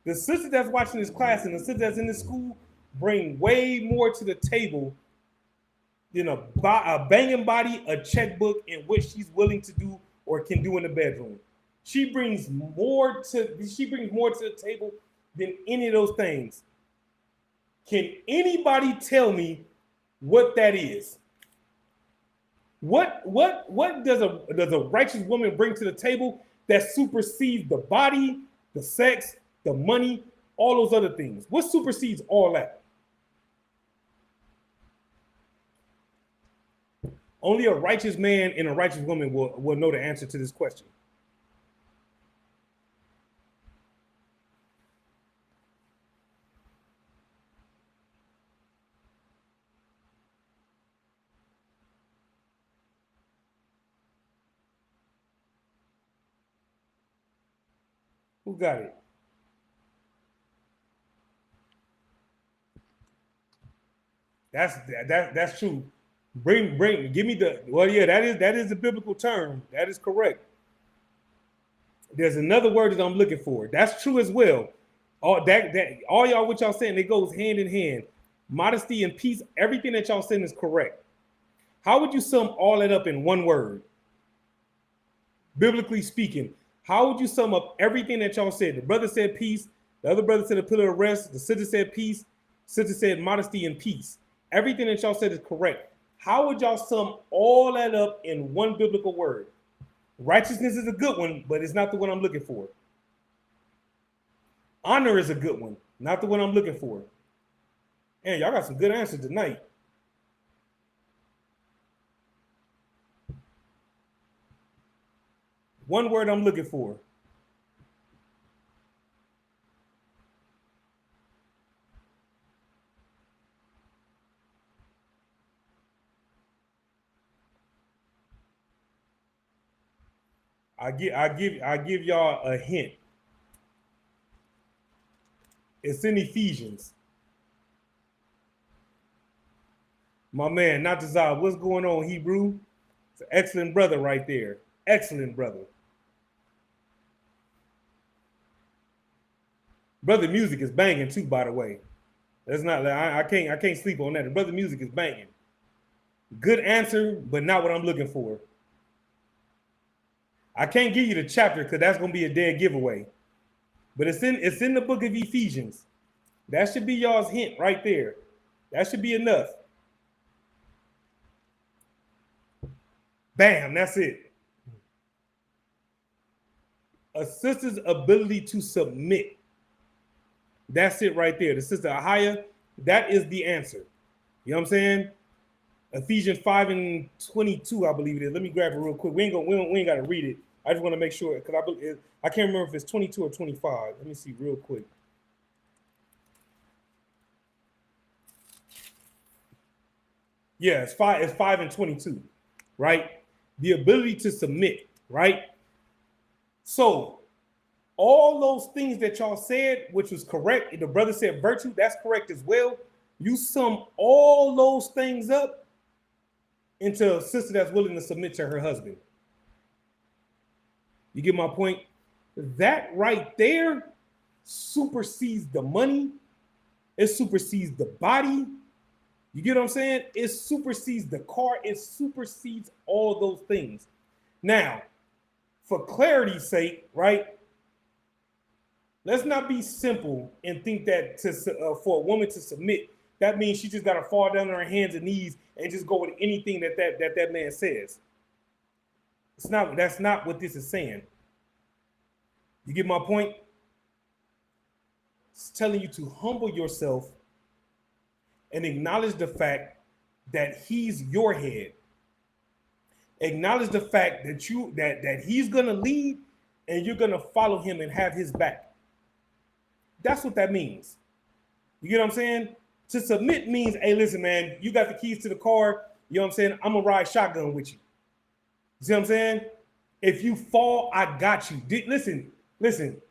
the sister that's watching this class and the sister that's in this school bring way more to the table than a banging body, a checkbook, and what she's willing to do or can do in the bedroom. She brings more to the table than any of those things. Can anybody tell me what that is? What does a righteous woman bring to the table that supersedes the body, the sex, the money, all those other things? What supersedes all that? Only a righteous man and a righteous woman will know the answer to this question. Who got it? That's true. Give me the, well, yeah, that is a biblical term. That is correct. There's another word that I'm looking for. That's true as well. All y'all what y'all saying, it goes hand in hand. Modesty and peace, everything that y'all saying is correct. How would you sum all that up in one word? Biblically speaking, how would you sum up everything that y'all said? The brother said peace. The other brother said a pillar of rest. The sister said peace. Sister said modesty and peace. Everything that y'all said is correct. How would y'all sum all that up in one biblical word? Righteousness is a good one, but it's not the one I'm looking for. Honor is a good one, not the one I'm looking for. And y'all got some good answers tonight. One word I'm looking for. I give y'all a hint. It's in Ephesians. My man, not to Zah, what's going on, Hebrew? It's an excellent brother right there. Excellent brother. Brother music is banging too, by the way. That's not, I can't sleep on that. The brother music is banging. Good answer, but not what I'm looking for. I can't give you the chapter because that's gonna be a dead giveaway. But it's in the book of Ephesians. That should be y'all's hint right there. That should be enough. Bam, that's it. A sister's ability to submit. That's it right there. The sister Ahaya, that is the answer. You know what I'm saying? Ephesians 5:22, I believe it is. Let me grab it real quick. We ain't got to read it. I just want to make sure because I can't remember if it's 22 or 25. Let me see real quick. Yeah, it's 5:22, right? The ability to submit, right? So all those things that y'all said, which was correct, the brother said virtue, that's correct as well. You sum all those things up into a sister that's willing to submit to her husband. You get my point? That right there supersedes the money. It supersedes the body. You get what I'm saying? It supersedes the car. It supersedes all those things. Now, for clarity's sake, right? Let's not be simple and think that for a woman to submit, that means she just got to fall down on her hands and knees and just go with anything that man says. That's not what this is saying. You get my point? It's telling you to humble yourself and acknowledge the fact that he's your head. Acknowledge the fact that that he's gonna lead and you're gonna follow him and have his back. That's what that means. You get what I'm saying? To submit means, hey, listen, man, you got the keys to the car. You know what I'm saying? I'm gonna ride shotgun with you. You see what I'm saying? If you fall, I got you. Listen.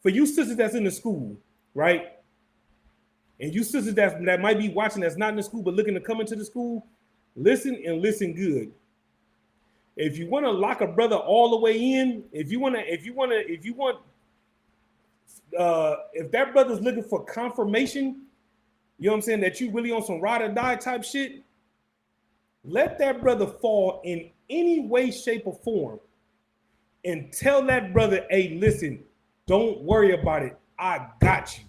For you sisters that's in the school, right? And you sisters that might be watching that's not in the school but looking to come into the school, listen and listen good. If you want to lock a brother all the way in, if that brother's looking for confirmation, you know what I'm saying, that you really on some ride or die type shit, let that brother fall in any way, shape, or form. And tell that brother, hey, listen, don't worry about it. I got you.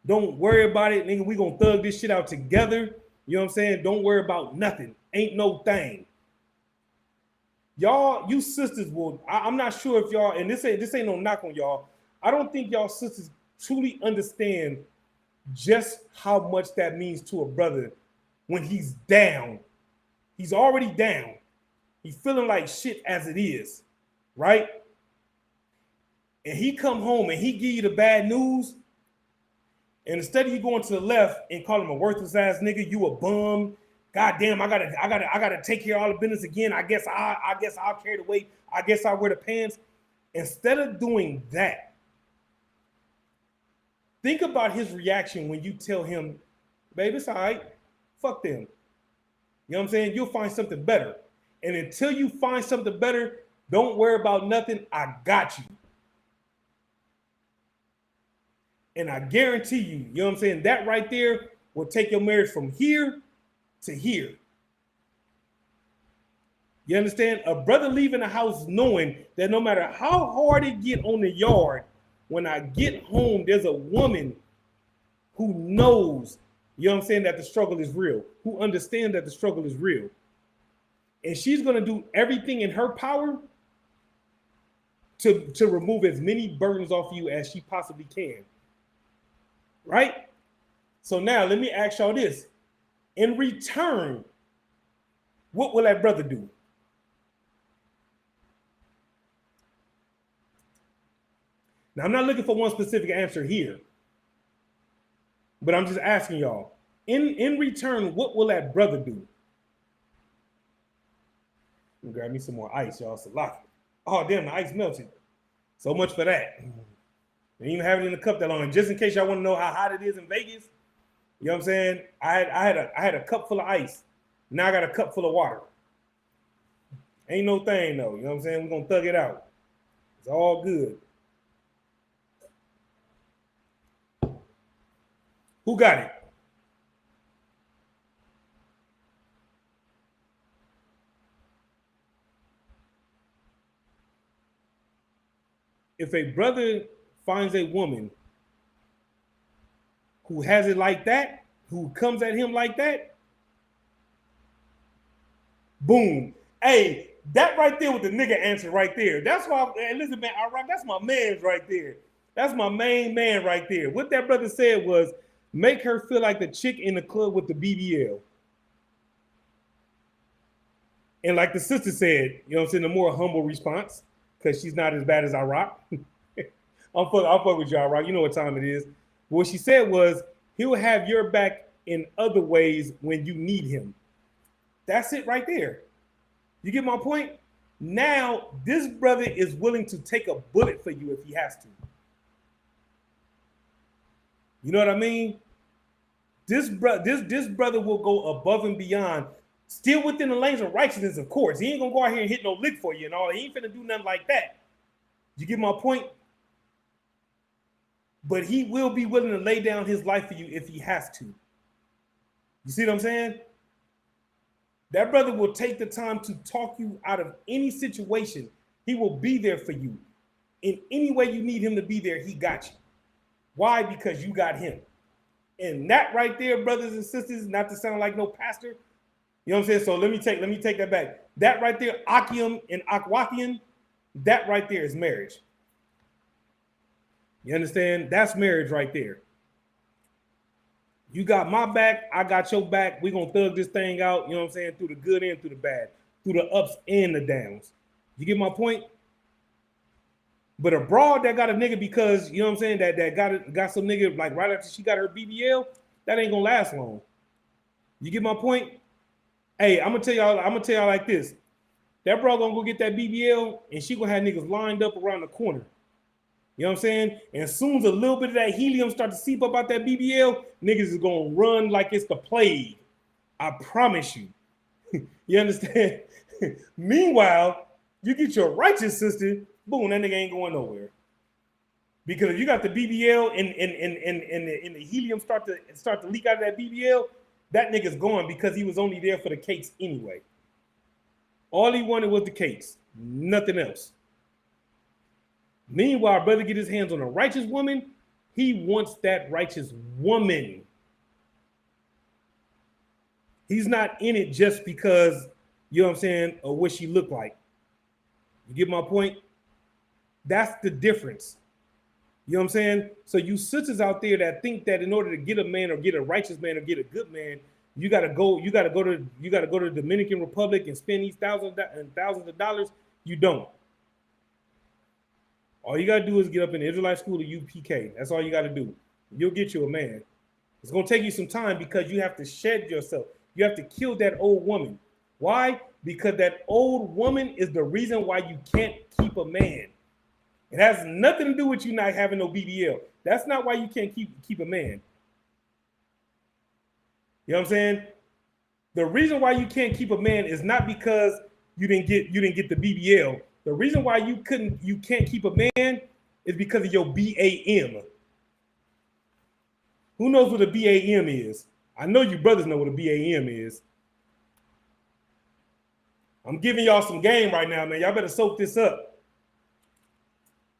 Don't worry about it, nigga. We gonna thug this shit out together. You know what I'm saying? Don't worry about nothing. Ain't no thing. Y'all, you sisters will. I'm not sure if y'all, and this ain't no knock on y'all. I don't think y'all sisters truly understand just how much that means to a brother when he's down. He's already down. He's feeling like shit as it is, right? And he come home and he give you the bad news. And instead of you going to the left and calling him a worthless ass nigga, you a bum. God damn, I gotta take care of all the business again. I guess I'll carry the weight. I guess I'll wear the pants. Instead of doing that, think about his reaction when you tell him, babe, it's all right. Fuck them. You know what I'm saying? You'll find something better. And until you find something better, don't worry about nothing. I got you. And I guarantee you, you know what I'm saying, that right there will take your marriage from here to here. You understand? A brother leaving the house knowing that no matter how hard it get on the yard, when I get home, there's a woman who knows, you know what I'm saying, that the struggle is real, who understands that the struggle is real. And she's going to do everything in her power to remove as many burdens off you as she possibly can. Right? So now let me ask y'all this. In return, what will that brother do? Now, I'm not looking for one specific answer here, but I'm just asking y'all. In return, what will that brother do? Grab me some more ice, y'all. Salaki. Oh, damn, the ice melted. So much for that. Didn't even have it in the cup that long. And just in case y'all want to know how hot it is in Vegas, you know what I'm saying? I had a cup full of ice. Now I got a cup full of water. Ain't no thing though. You know what I'm saying? We're gonna thug it out. It's all good. Who got it? If a brother finds a woman who has it like that, who comes at him like that, boom. Hey, that right there with the nigga answer right there. That's why, hey, listen, man, that's my man's right there. That's my main man right there. What that brother said was, make her feel like the chick in the club with the BBL. And like the sister said, you know what I'm saying, the more humble response, because she's not as bad as I rock. I'll fuck with y'all, right? You know what time it is. What she said was, he'll have your back in other ways when you need him. That's it right there. You get my point? Now, this brother is willing to take a bullet for you if he has to. You know what I mean? This brother will go above and beyond, still within the lanes of righteousness, of course. He ain't gonna go out here and hit no lick for you and all. He ain't finna do nothing like that. You get my point? but he will be willing to lay down his life for you if he has to. You see what I'm saying? That brother will take the time to talk you out of any situation. He will be there for you. In any way you need him to be there, he got you. Why? Because you got him. And that right there, brothers and sisters, not to sound like no pastor, you know what I'm saying? So let me take that back. That right there, Akim and Akwakian, that right there is marriage. You understand? That's marriage right there. You got my back, I got your back. We're going to thug this thing out, you know what I'm saying, through the good and through the bad, through the ups and the downs. You get my point? But a broad that got a nigga because, you know what I'm saying, that got some nigga like right after she got her BBL, that ain't going to last long. You get my point? Hey, I'm going to tell y'all like this. That bro going to go get that BBL and she going to have niggas lined up around the corner. You know what I'm saying? And as soon as a little bit of that helium start to seep up out that BBL, niggas is going to run like it's the plague. I promise you. You understand? Meanwhile, you get your righteous sister, boom, that nigga ain't going nowhere. Because if you got the BBL and the helium start to leak out of that BBL, that nigga's gone because he was only there for the cakes anyway. All he wanted was the cakes, nothing else. Meanwhile, brother get his hands on a righteous woman, he wants that righteous woman. He's not in it just because, you know what I'm saying, of what she looked like. You get my point? That's the difference. You know what I'm saying? So you sisters out there that think that in order to get a man or get a righteous man or get a good man, you gotta go to the Dominican Republic and spend these thousands of dollars. You don't. All you gotta do is get up in the Israelite school of UPK. That's all you gotta do. You'll get you a man. It's gonna take you some time because you have to shed yourself. You have to kill that old woman. Why? Because that old woman is the reason why you can't keep a man. It has nothing to do with you not having no BBL. That's not why you can't keep a man. You know what I'm saying? The reason why you can't keep a man is not because you didn't get the BBL. The reason why you can't keep a man is because of your BAM. Who knows what a BAM is? I know you brothers know what a BAM is. I'm giving y'all some game right now, man. Y'all better soak this up.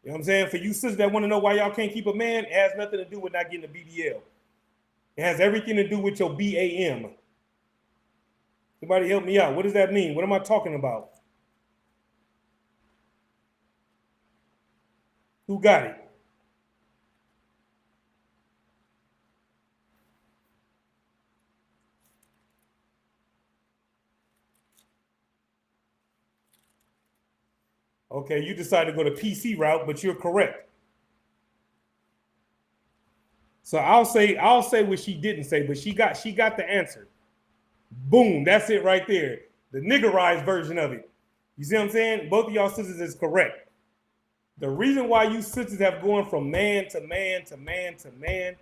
You know what I'm saying? For you sisters that want to know why y'all can't keep a man, it has nothing to do with not getting a BBL. It has everything to do with your BAM. Somebody help me out. What does that mean? What am I talking about? Who got it? Okay, you decided to go the PC route, but you're correct. So I'll say what she didn't say, but she got the answer. Boom, that's it right there. The niggerized version of it. You see what I'm saying? Both of y'all sisters is correct. The reason why you sisters have gone from man to man to man to man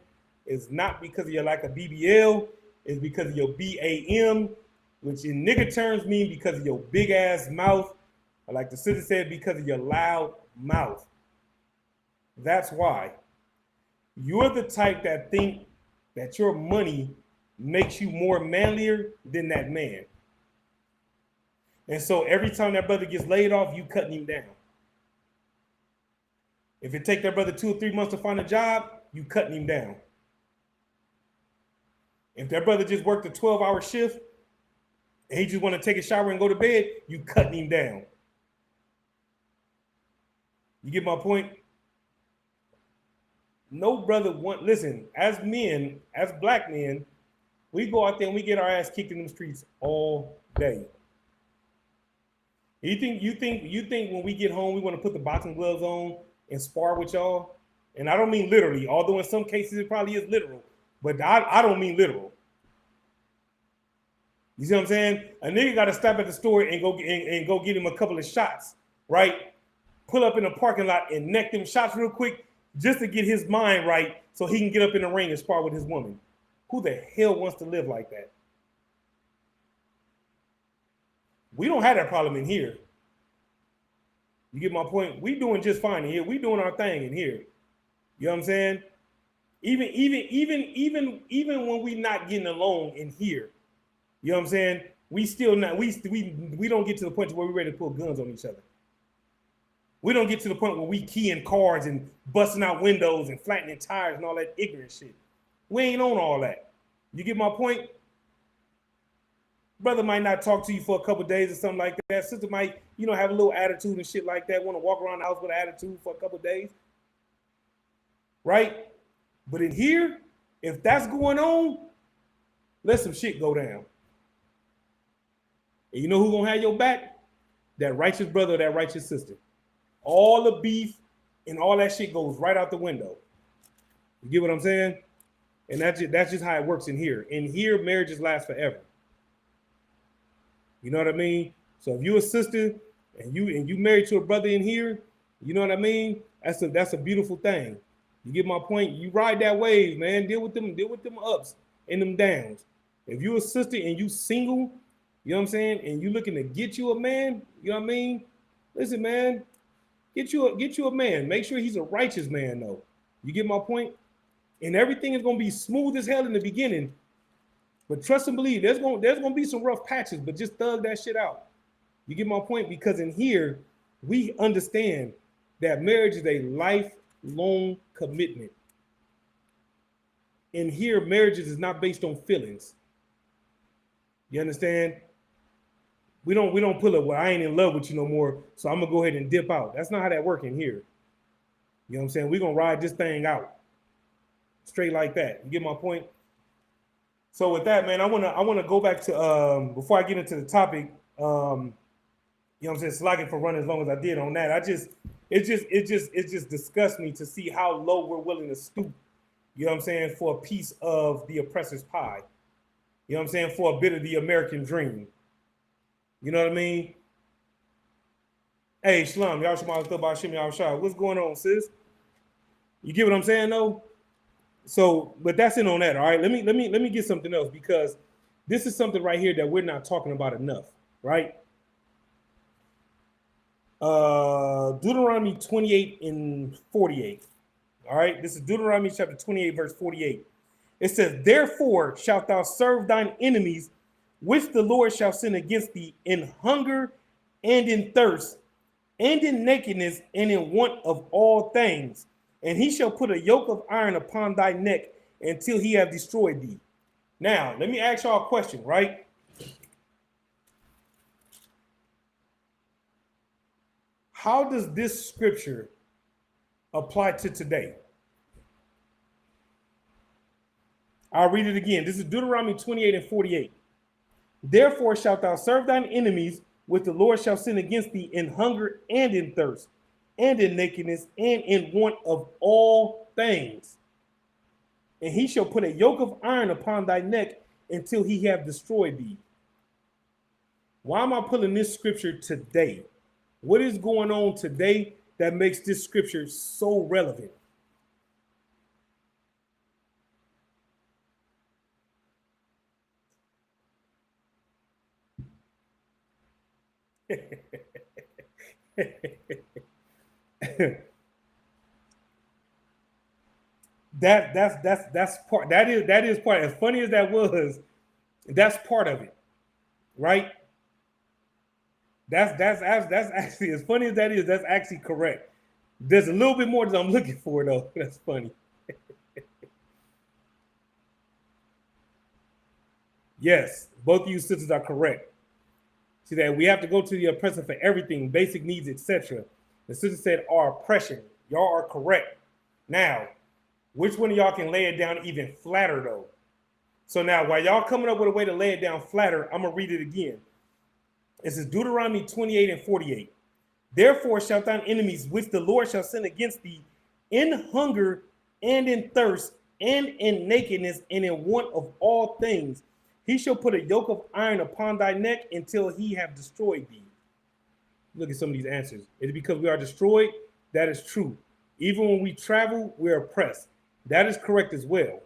is not because of your lack of BBL, it's because of your BAM, which in nigga terms mean because of your big ass mouth. Or like the sister said, because of your loud mouth. That's why. You're the type that think that your money makes you more manlier than that man. And so every time that brother gets laid off, you cutting him down. If it take that brother 2 or 3 months to find a job, you cutting him down. If that brother just worked a 12-hour shift and he just want to take a shower and go to bed, you cutting him down. You get my point? No brother listen, as men, as black men, we go out there and we get our ass kicked in them streets all day. You think when we get home we want to put the boxing gloves on and spar with y'all? And I don't mean literally, although in some cases it probably is literal, but I don't mean literal. You see what I'm saying? A nigga got to stop at the store and go get him a couple of shots, right? Pull up in the parking lot and neck them shots real quick just to get his mind right so he can get up in the ring and spar with his woman. Who the hell wants to live like that? We don't have that problem in here. You get my point? We doing just fine in here. We doing our thing in here. You know what I'm saying? Even when we not getting along in here, you know what I'm saying? We still not we don't get to the point where we're ready to pull guns on each other. We don't get to the point where we keying cars and busting out windows and flattening tires and all that ignorant shit. We ain't on all that. You get my point? Brother might not talk to you for a couple of days or something like that. Sister might, have a little attitude and shit like that. Want to walk around the house with an attitude for a couple of days. Right? But in here, if that's going on, let some shit go down. And you know who's gonna have your back? That righteous brother or that righteous sister. All the beef and all that shit goes right out the window. You get what I'm saying? And that's just how it works in here. In here, marriages last forever. You know what I mean? So if you're a sister and you married to a brother in here, you know what I mean? That's a beautiful thing. You get my point? You ride that wave, man. Deal with them ups and them downs. If you're a sister and you single, you know what I'm saying, and you looking to get you a man, you know what I mean? Listen, man, get you a man. Make sure he's a righteous man, though. You get my point? And everything is gonna be smooth as hell in the beginning. But trust and believe, there's gonna be some rough patches, but just thug that shit out. You get my point? Because in here, we understand that marriage is a lifelong commitment. In here, marriages is not based on feelings. You understand? We don't pull up, well, I ain't in love with you no more, so I'm gonna go ahead and dip out. That's not how that works in here. You know what I'm saying? We're gonna ride this thing out. Straight like that. You get my point? So with that, man, I wanna go back to before I get into the topic, you know what I'm saying, slacking for running as long as I did on that. It just disgusts me to see how low we're willing to stoop, you know what I'm saying, for a piece of the oppressor's pie. You know what I'm saying? For a bit of the American dream. You know what I mean? Hey, Shlum, y'all shema thought shimmy y'all shot. What's going on, sis? You get what I'm saying, though? So, but that's it on that, all right? Let me get something else, because this is something right here that we're not talking about enough, right? Deuteronomy 28 and 48. All right, this is Deuteronomy chapter 28, verse 48. It says, therefore shalt thou serve thine enemies, which the Lord shall send against thee in hunger and in thirst, and in nakedness and in want of all things. And he shall put a yoke of iron upon thy neck until he have destroyed thee. Now, let me ask y'all a question, right? How does this scripture apply to today? I'll read it again. This is Deuteronomy 28 and 48. Therefore shalt thou serve thine enemies, which the Lord shall send against thee in hunger and in thirst, and in nakedness and in want of all things. And he shall put a yoke of iron upon thy neck until he have destroyed thee. Why am I pulling this scripture today? What is going on today that makes this scripture so relevant? that's part. That is part. As funny as that was, that's part of it, right? That's actually, as funny as that is, that's actually correct. There's a little bit more that I'm looking for, though. That's funny. Yes, both of you sisters are correct. See that we have to go to the oppressor for everything, basic needs, etc. The sister said, our oppression. Y'all are correct. Now, which one of y'all can lay it down even flatter, though? So now, while y'all coming up with a way to lay it down flatter, I'm going to read it again. This is Deuteronomy 28 and 48. Therefore shalt thine enemies, which the Lord shall send against thee, in hunger and in thirst and in nakedness and in want of all things, he shall put a yoke of iron upon thy neck until he have destroyed thee. Look at some of these answers. Is it because we are destroyed? That is true. Even when we travel, we're oppressed. That is correct as well.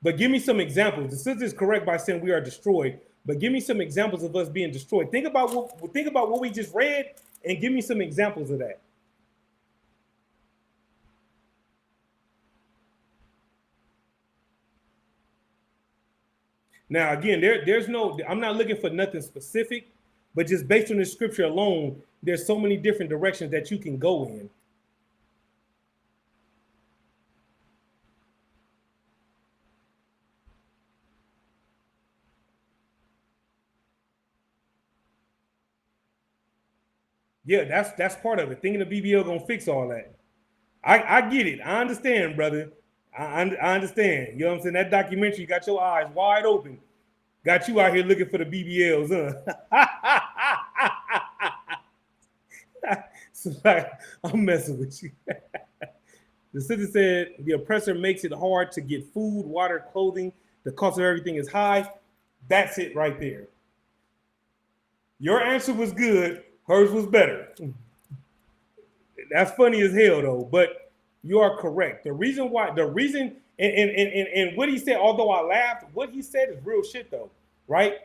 But give me some examples. The sister is correct by saying we are destroyed, but give me some examples of us being destroyed. Think about what we just read and give me some examples of that. Now, again, there's no, I'm not looking for nothing specific, but just based on the scripture alone, there's so many different directions that you can go in. Yeah, that's part of it. Thinking the BBL gonna fix all that. I get it. I understand, brother. I understand. You know what I'm saying? That documentary got your eyes wide open. Got you out here looking for the BBLs, huh? So, like, I'm messing with you. The sister said the oppressor makes it hard to get food, water, clothing. The cost of everything is high. That's it right there. Your answer was good. Hers was better. That's funny as hell, though. But you are correct. And what he said, although I laughed, what he said is real shit, though, right?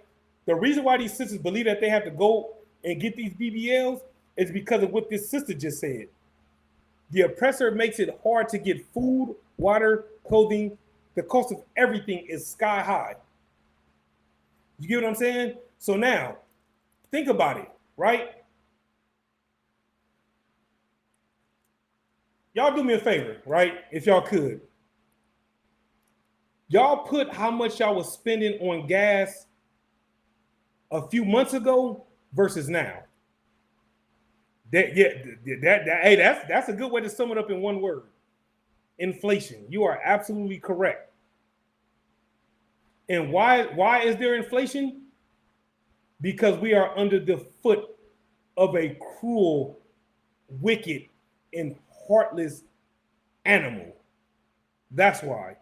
The reason why these sisters believe that they have to go and get these BBLs is because of what this sister just said. The oppressor makes it hard to get food, water, clothing. The cost of everything is sky high. You get what I'm saying? So now, think about it, right? Y'all do me a favor, right? If y'all could. Y'all put how much y'all was spending on gas a few months ago versus now. That's a good way to sum it up in one word. Inflation. You are absolutely correct. And why is there inflation? Because we are under the foot of a cruel, wicked, and heartless animal. That's why.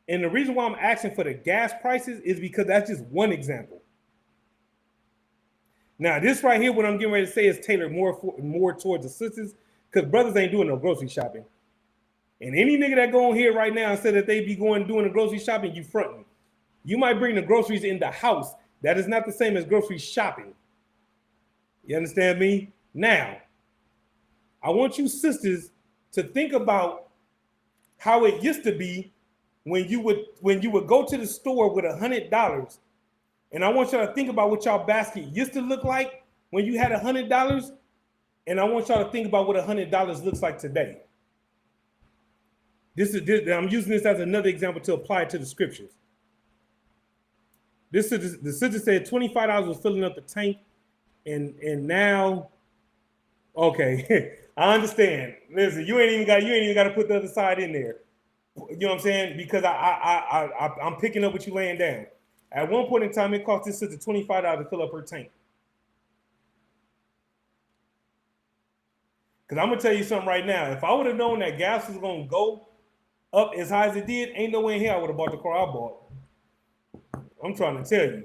And the reason why I'm asking for the gas prices is because that's just one example. Now, this right here, what I'm getting ready to say is tailored more towards the sisters, because brothers ain't doing no grocery shopping. And any nigga that go on here right now and say that they be doing the grocery shopping, you fronting. You might bring the groceries in the house. That is not the same as grocery shopping. You understand me? Now, I want you sisters to think about how it used to be when you would go to the store with $100. And I want y'all to think about what y'all basket used to look like when you had $100. And I want y'all to think about what $100 looks like today. I'm using this as another example to apply it to the scriptures. The sister said $25 was filling up the tank, and now, okay, I understand. Listen, you ain't even got to put the other side in there. You know what I'm saying? Because I'm picking up what you laying down. At one point in time, it cost this sister $25 to fill up her tank. Because I'm gonna tell you something right now. If I would have known that gas was gonna go up as high as it did, ain't no way in here I would have bought the car I bought. I'm trying to tell you.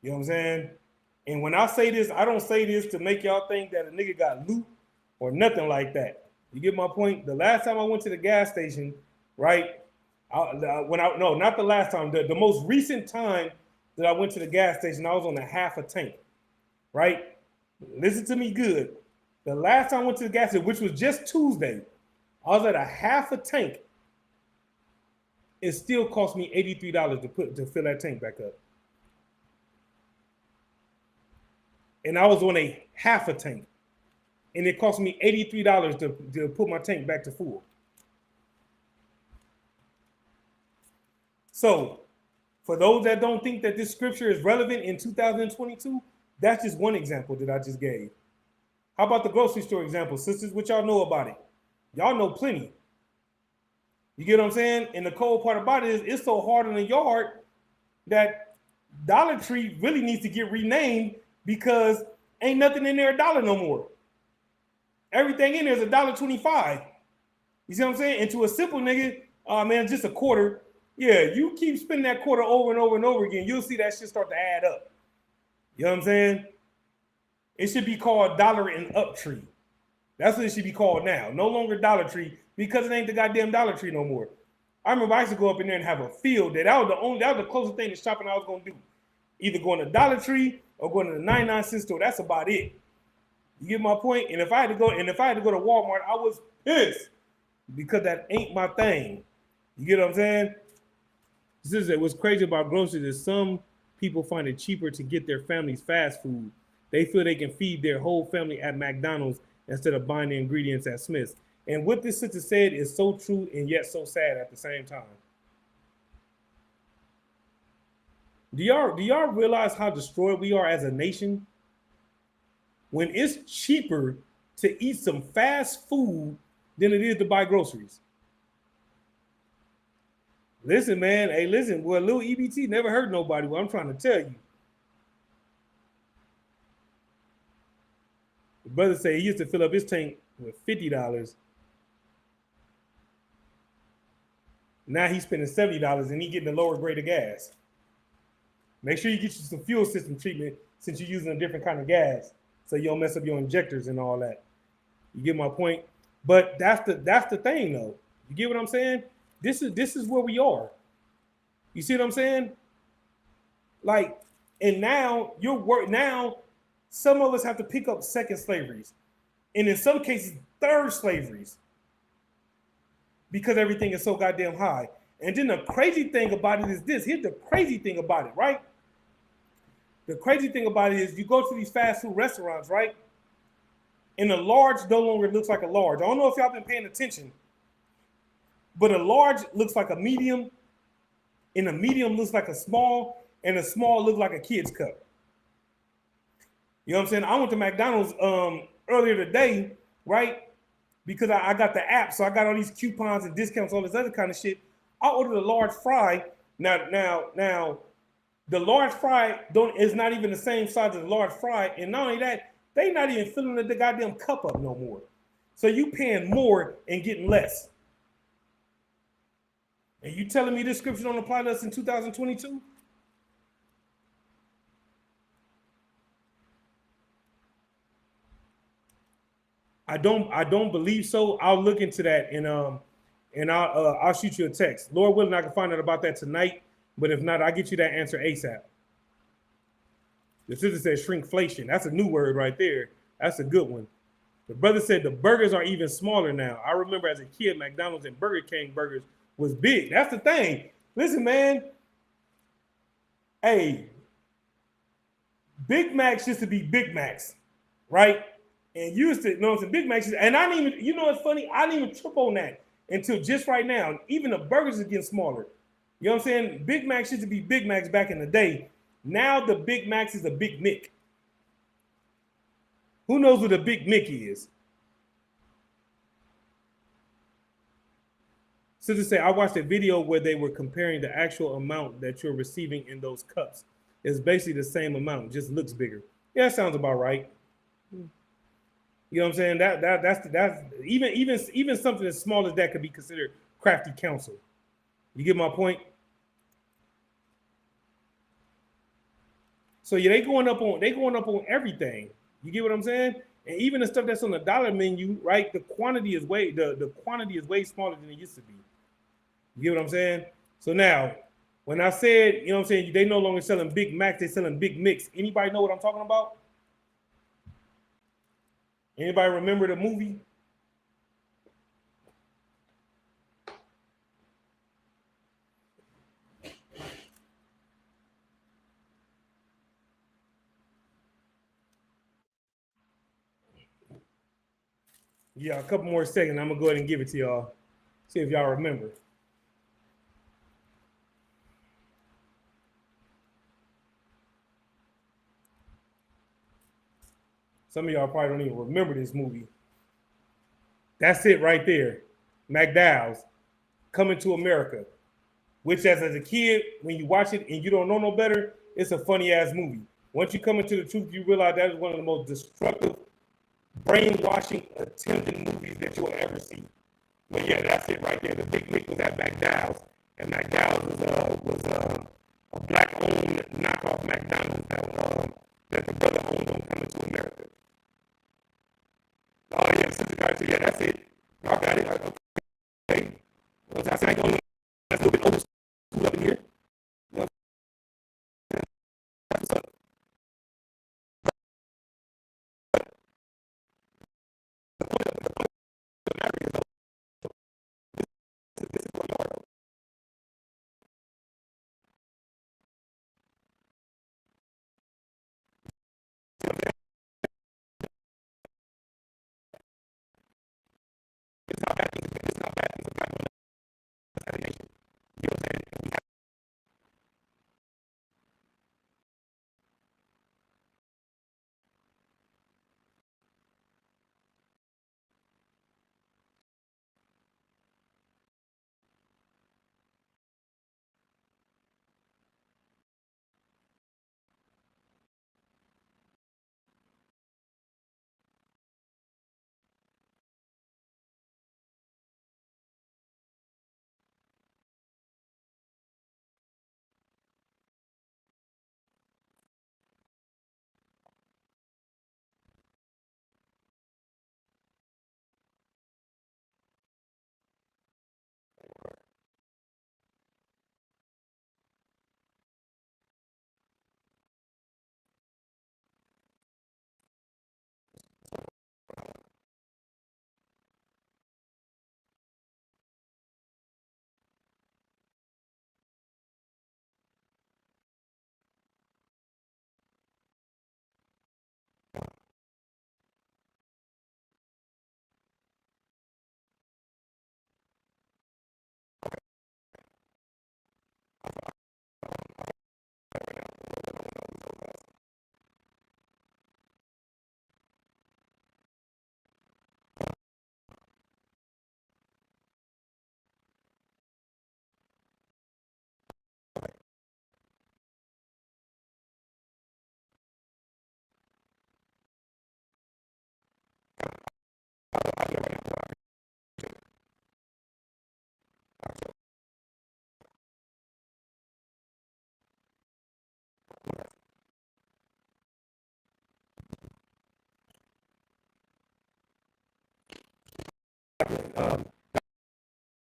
You know what I'm saying? And when I say this, I don't say this to make y'all think that a nigga got loot or nothing like that. You get my point? The last time I went to the gas station, right? Not the last time. The most recent time that I went to the gas station, I was on a half a tank, right? Listen to me good. The last time I went to the gas station, which was just Tuesday, I was at a half a tank. It still cost me $83 to fill that tank back up. And I was on a half a tank. And it cost me $83 to put my tank back to full. So, for those that don't think that this scripture is relevant in 2022, that's just one example that I just gave. How about the grocery store example? Sisters, what y'all know about it? Y'all know plenty. You get what I'm saying? And the cold part about it is it's so hard in the yard that Dollar Tree really needs to get renamed because ain't nothing in there $1 no more. Everything in there is $1.25. You see what I'm saying? And to a simple nigga, man, just a quarter. Yeah, you keep spending that quarter over and over and over again, you'll see that shit start to add up. You know what I'm saying? It should be called Dollar and Up Tree. That's what it should be called now. No longer Dollar Tree because it ain't the goddamn Dollar Tree no more. I remember I used to go up in there and have a field that was the closest thing to shopping I was gonna do. Either going to Dollar Tree or going to the 99-cent store. That's about it. You get my point? And if I had to go to Walmart, I was pissed because that ain't my thing. You get what I'm saying? This is what's crazy about groceries is some people find it cheaper to get their families fast food. They feel they can feed their whole family at McDonald's instead of buying the ingredients at Smith's. And what this sister said is so true and yet so sad at the same time. Do y'all realize how destroyed we are as a nation? When it's cheaper to eat some fast food than it is to buy groceries. Listen, man. Hey, listen. Well, little EBT never hurt nobody. Well, I'm trying to tell you. The brother said he used to fill up his tank with $50. Now he's spending $70 and he getting a lower grade of gas. Make sure you get you some fuel system treatment since you're using a different kind of gas, so you don't mess up your injectors and all that. You get my point? But that's the thing, though. You get what I'm saying? This is where we are. You see what I'm saying? Like, and now now some of us have to pick up second slaveries, and in some cases third slaveries, because everything is so goddamn high. And then the crazy thing about it is this. Here's the crazy thing about it, right? The crazy thing about it is you go to these fast food restaurants, right? And a large no longer looks like a large. I don't know if y'all been paying attention, but a large looks like a medium, and a medium looks like a small, and a small looks like a kid's cup. You know what I'm saying? I went to McDonald's earlier today, right? Because I got the app, so I got all these coupons and discounts, all this other kind of shit. I ordered a large fry. Now, the large fry is not even the same size as the large fry, and not only that, they not even filling the goddamn cup up no more. So you paying more and getting less. And you telling me this scripture don't apply to us in 2022? I don't believe so. I'll look into that and I'll shoot you a text. Lord willing, I can find out about that tonight. But if not, I'll get you that answer ASAP. The sister said shrinkflation. That's a new word right there. That's a good one. The brother said the burgers are even smaller now. I remember as a kid, McDonald's and Burger King burgers was big. That's the thing. Listen, man. Hey, Big Macs used to be Big Macs, right? And used to, you know what I'm saying? Big Macs, and I didn't even, you know what's funny? I didn't even trip on that until just right now. Even the burgers are getting smaller. You know what I'm saying? Big Macs used to be Big Macs back in the day. Now the Big Macs is a Big Mick. Who knows what a Big Mick is? Sister say, I watched a video where they were comparing the actual amount that you're receiving in those cups. It's basically the same amount, just looks bigger. Yeah, that sounds about right. You know what I'm saying? That's even something as small as that could be considered crafty counsel. You get my point? So yeah, they going up on everything. You get what I'm saying? And even the stuff that's on the dollar menu, right? The quantity is way smaller than it used to be. You get what I'm saying? So now, when I said, you know what I'm saying, they no longer selling Big Macs, they selling Big Mix. Anybody know what I'm talking about? Anybody remember the movie? Yeah, a couple more seconds. I'm gonna go ahead and give it to y'all. See if y'all remember. Some of y'all probably don't even remember this movie. That's it right there. McDowell's Coming to America. Which as a kid, when you watch it and you don't know no better, it's a funny ass movie. Once you come into the truth, you realize that is one of the most destructive, brainwashing, attempted movies that you'll ever see. But yeah, that's it right there. The Big Mick was at McDowell's, and McDowell's was a black-owned knockoff McDonald's that the brother owned on Coming to America. Oh yeah, Sister Carter said, yeah, that's it. Y'all got it. Okay. Well, I said I don't know. That's a little bit old school up in here. You know, that's what's up. It's not bad things. It's not bad things about the nation. You know what I'm saying?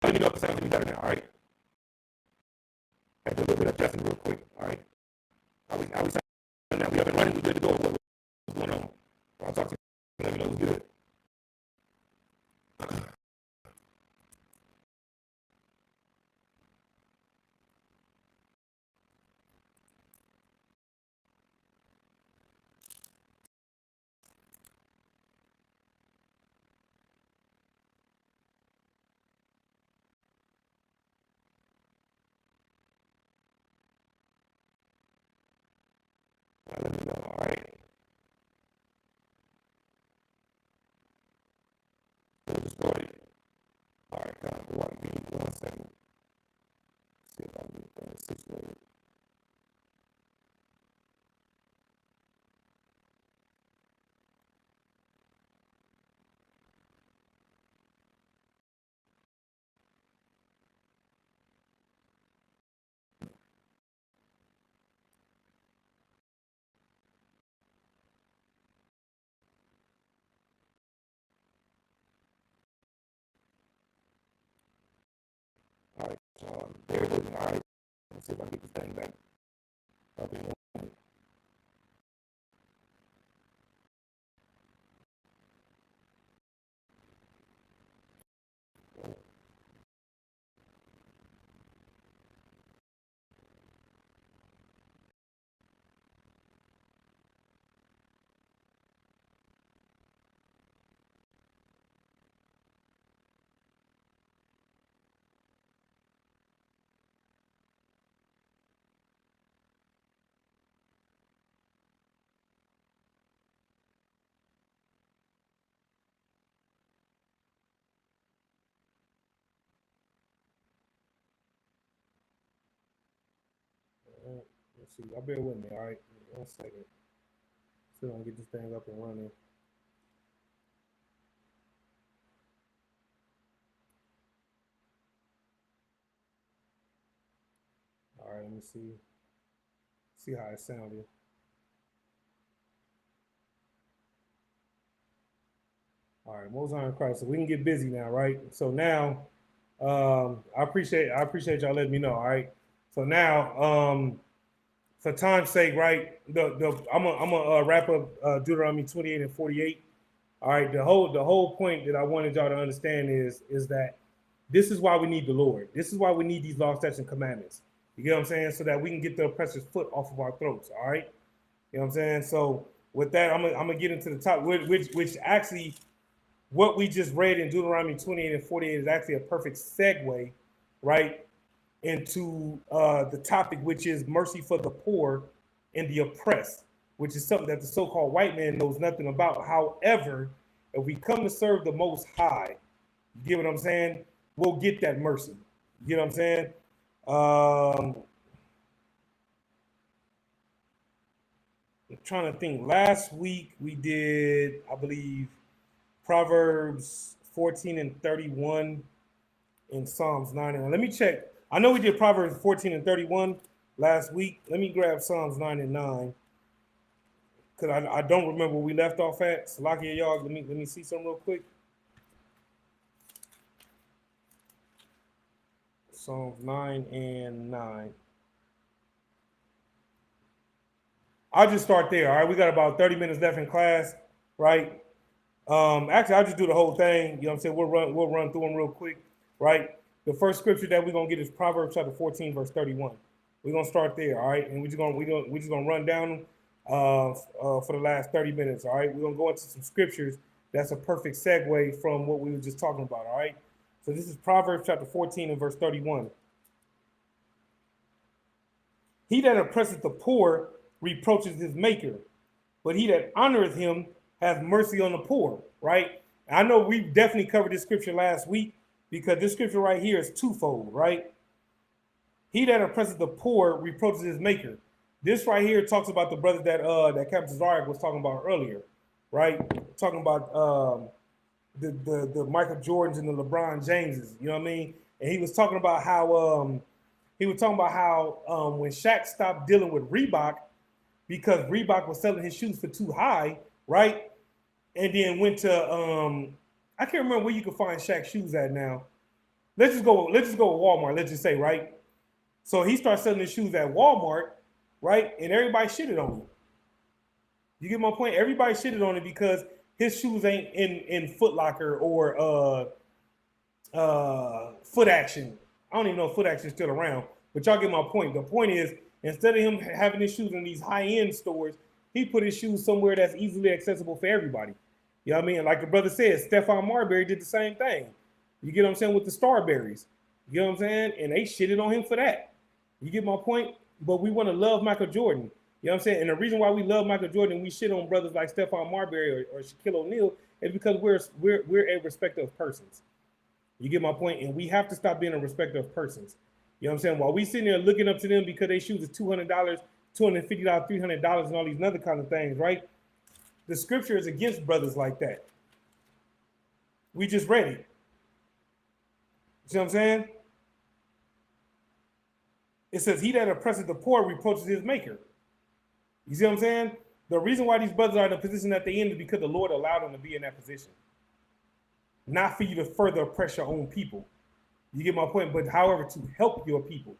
Let me know if it sounds any better now, all right? I have to do a little bit of adjusting real quick, all right? How we sound now? We up and running. We good to go. What's going on? I'll talk to you. Let me know what's good. Let me know, all right? We'll just start it. All right, give me 1 second. See if I can get that situated. All right, bear with me, all right? Let's see if I can get this thing back up and running. Let's see. Y'all bear with me, all right? 1 second. Still gonna get this thing up and running. All right, let me see how it sounded. All right, Most High in Christ. So we can get busy now, right? So now, I appreciate y'all letting me know. All right. So now, for time's sake, right? I'm gonna wrap up Deuteronomy 28 and 48. All right. The whole point that I wanted y'all to understand is that this is why we need the Lord. This is why we need these law, statutes, and commandments. You get what I'm saying? So that we can get the oppressor's foot off of our throats. All right. You know what I'm saying? So with that, I'm gonna get into the top, which actually what we just read in Deuteronomy 28 and 48 is actually a perfect segue, right, into the topic, which is mercy for the poor and the oppressed, which is something that the so-called white man knows nothing about. However, if we come to serve the Most High, you get what I'm saying? We'll get that mercy. You get what I'm saying? I'm trying to think. Last week we did, I believe, Proverbs 14 and 31 and Psalms 9 and 9. Let me check. I know we did Proverbs 14 and 31 last week. Let me grab Psalms 9 and 9. Because I don't remember where we left off at. Salakia, y'all, let me see something real quick. Psalms 9 and 9. I'll just start there, all right? We got about 30 minutes left in class, right? Actually, I'll just do the whole thing. You know what I'm saying? We'll run through them real quick, right? The first scripture that we're going to get is Proverbs Chapter 14, verse 31. We're going to start there, all right? And we're just going to run down for the last 30 minutes, all right? We're going to go into some scriptures. That's a perfect segue from what we were just talking about, all right? So this is Proverbs chapter 14 and verse 31. He that oppresseth the poor reproaches his maker, but he that honoreth him has mercy on the poor, right? I know we definitely covered this scripture last week because this scripture right here is twofold, right? He that oppresseth the poor reproaches his maker. This right here talks about the brother that Captain Zarek was talking about earlier, right? Talking about the Michael Jordans and the LeBron Jameses, you know what I mean? And he was talking about how when Shaq stopped dealing with Reebok because Reebok was selling his shoes for too high, right? And then went to I can't remember where you can find Shaq shoes at now. Let's just go with Walmart, let's just say, right? So he started selling his shoes at Walmart, right? And everybody shitted on him. You get my point? Everybody shitted on him because his shoes ain't in Foot Locker or Foot Action. I don't even know if Foot Action is still around, but y'all get my point. The point is, instead of him having his shoes in these high-end stores, he put his shoes somewhere that's easily accessible for everybody. You know what I mean? Like the brother said, Stephon Marbury did the same thing. You get what I'm saying with the Starberries. You know what I'm saying? And they shitted on him for that. You get my point? But we want to love Michael Jordan. You know what I'm saying? And the reason why we love Michael Jordan and we shit on brothers like Stephon Marbury or Shaquille O'Neal is because we're a respecter of persons. You get my point? And we have to stop being a respecter of persons. You know what I'm saying? While we sitting there looking up to them because they shoes is $200, $250, $300, and all these other kind of things, right? The scripture is against brothers like that. We just read it. You see what I'm saying? It says, he that oppresseth the poor reproaches his maker. You see what I'm saying? The reason why these brothers are in the position that they in is because the Lord allowed them to be in that position. Not for you to further oppress your own people. You get my point? But however, to help your people.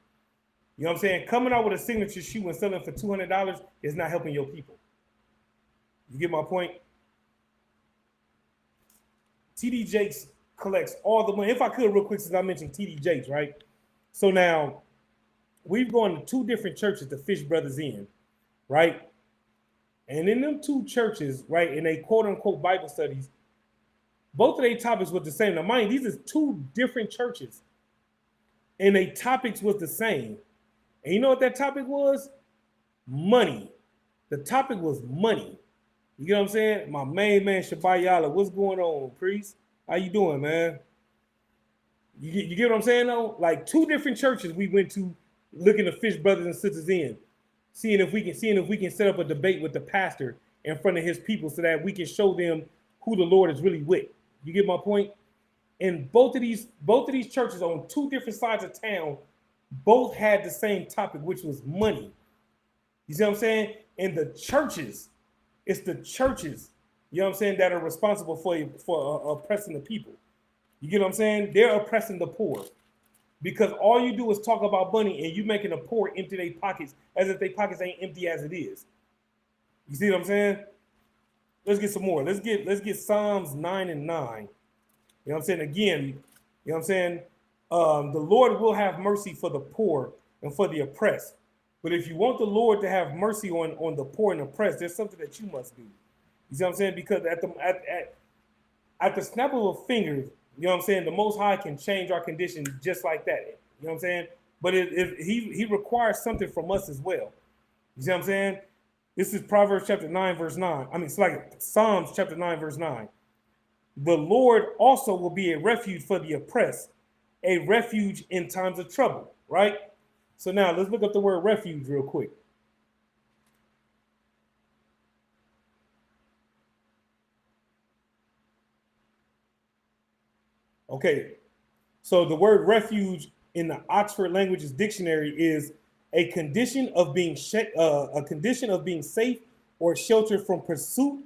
You know what I'm saying? Coming out with a signature shoe and selling for $200 is not helping your people. You get my point? TD Jakes collects all the money. If I could real quick, since I mentioned TD Jakes, right? So now, we've gone to two different churches to fish brothers in, right? And in them two churches, right, in a quote-unquote Bible studies, both of their topics were the same. Now, mind you, these are two different churches, and their topics was the same. And you know what that topic was? Money. The topic was money. You get what I'm saying? My main man, Shabayala, what's going on, priest? How you doing, man? You get what I'm saying, though? Like two different churches we went to looking to fish brothers and sisters in, seeing if we can set up a debate with the pastor in front of his people so that we can show them who the Lord is really with. You get my point? And both of these churches on two different sides of town both had the same topic, which was money. You see what I'm saying? And the churches, it's the churches, you know what I'm saying, that are responsible for oppressing the people. You get what I'm saying? They're oppressing the poor. Because all you do is talk about money and you making the poor empty their pockets as if their pockets ain't empty as it is. You see what I'm saying? Let's get some more. Let's get Psalms 9 and 9. You know what I'm saying? Again, you know what I'm saying? The Lord will have mercy for the poor and for the oppressed. But if you want the Lord to have mercy on the poor and oppressed, there's something that you must do. You see what I'm saying? Because at the snap of a finger, you know what I'm saying, the Most High can change our condition just like that. You know what I'm saying? But he requires something from us as well. You see what I'm saying? This is Proverbs chapter 9, verse 9. I mean, it's like Psalms chapter 9, verse 9. The Lord also will be a refuge for the oppressed, a refuge in times of trouble, right? So now let's look up the word refuge real quick. Okay, so the word refuge in the Oxford Languages Dictionary is a condition of being safe or sheltered from pursuit,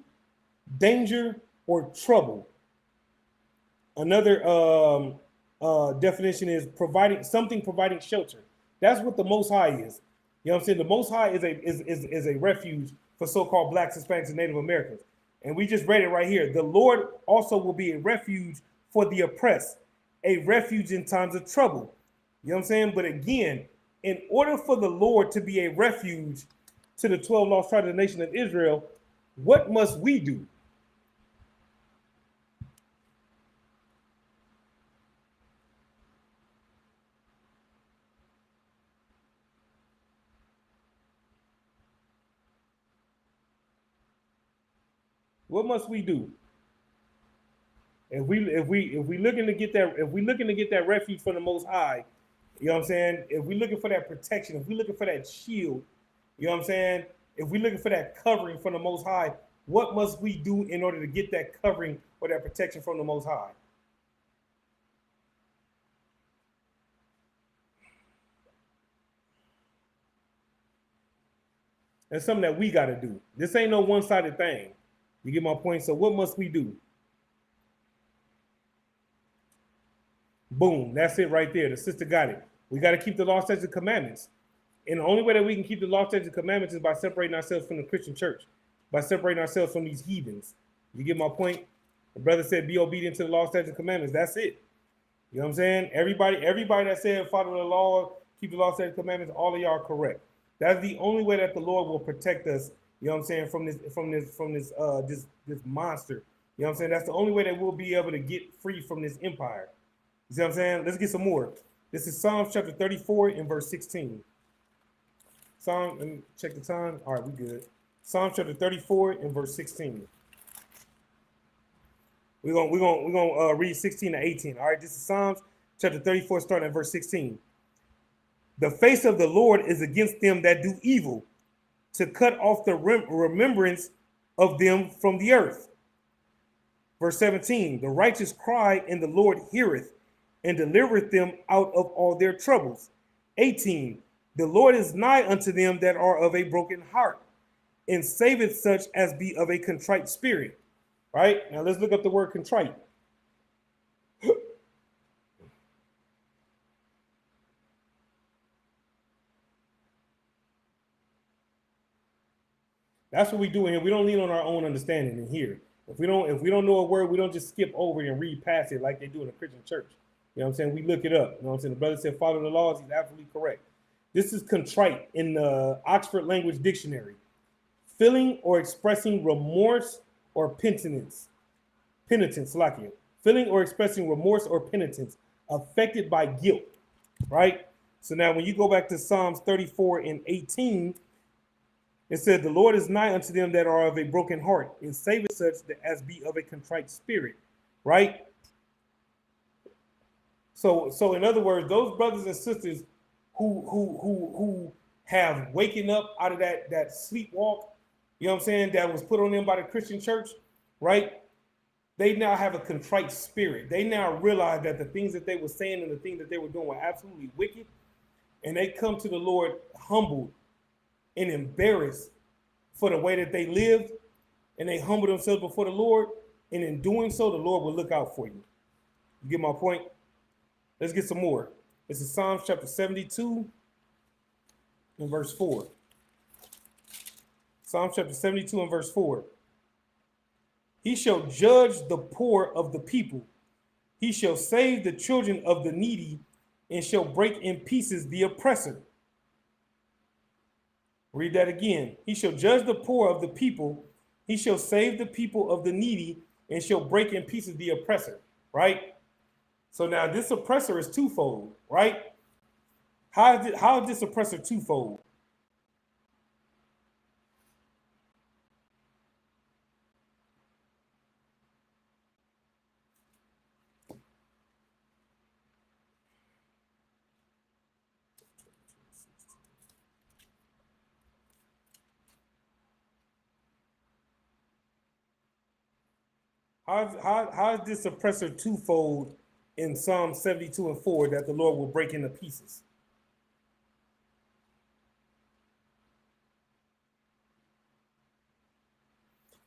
danger, or trouble. Another definition is providing shelter. That's what the Most High is. You know what I'm saying? The Most High is a refuge for so-called blacks, Hispanics, and Native Americans. And we just read it right here. The Lord also will be a refuge for the oppressed, a refuge in times of trouble. You know what I'm saying? But again, in order for the Lord to be a refuge to the 12 lost tribes of the nation of Israel, what must we do? What must we do? If we looking to get that refuge from the Most High, you know what I'm saying? If we looking for that protection, if we looking for that shield, you know what I'm saying? If we looking for that covering from the Most High, what must we do in order to get that covering or that protection from the Most High? That's something that we got to do. This ain't no one-sided thing. You get my point? So what must we do? Boom, that's it right there. The sister got it. We got to keep the law, statutes, and commandments. And the only way that we can keep the law, statutes, and commandments is by separating ourselves from the Christian church, by separating ourselves from these heathens. You get my point? The brother said, be obedient to the law, statutes, and commandments. That's it. You know what I'm saying? Everybody that said follow the law, keep the law, statutes, and commandments, all of y'all are correct. That's the only way that the Lord will protect us, you know what I'm saying, from this monster. You know what I'm saying? That's the only way that we'll be able to get free from this empire. You see what I'm saying? Let's get some more. This is Psalms chapter 34 and verse 16. Let me check the time. All right, we good. Psalms chapter 34 and verse 16. We're gonna read 16 to 18. All right, this is Psalms chapter 34, starting at verse 16. The face of the Lord is against them that do evil, to cut off the remembrance of them from the earth. Verse 17, the righteous cry, and the Lord heareth, and delivereth them out of all their troubles. 18, the Lord is nigh unto them that are of a broken heart, and saveth such as be of a contrite spirit. Right? Now let's look up the word contrite. That's what we do in here. We don't lean on our own understanding in here. If we don't know a word, we don't just skip over it and read past it like they do in a Christian church. You know what I'm saying? We look it up. You know what I'm saying? The brother said follow the laws. He's absolutely correct. This is contrite in the Oxford Language Dictionary. Feeling or expressing remorse or penitence. Like it. Feeling or expressing remorse or penitence affected by guilt. Right? So now when you go back to Psalms 34 and 18, it said, the Lord is nigh unto them that are of a broken heart, and saveth such as be of a contrite spirit. Right? So in other words, those brothers and sisters who have waken up out of that sleepwalk, you know what I'm saying, that was put on them by the Christian church, right? They now have a contrite spirit. They now realize that the things that they were saying and the things that they were doing were absolutely wicked. And they come to the Lord humbled and embarrassed for the way that they lived. And they humble themselves before the Lord. And in doing so, the Lord will look out for you. You get my point? Let's get some more. This is Psalms chapter 72 and verse 4. Psalms chapter 72 and verse 4. He shall judge the poor of the people. He shall save the children of the needy, and shall break in pieces the oppressor. Read that again. He shall judge the poor of the people. He shall save the people of the needy, and shall break in pieces the oppressor, right? So now this oppressor is twofold, right? How is this oppressor twofold? How is this oppressor twofold in Psalm 72 and 4 that the Lord will break into pieces?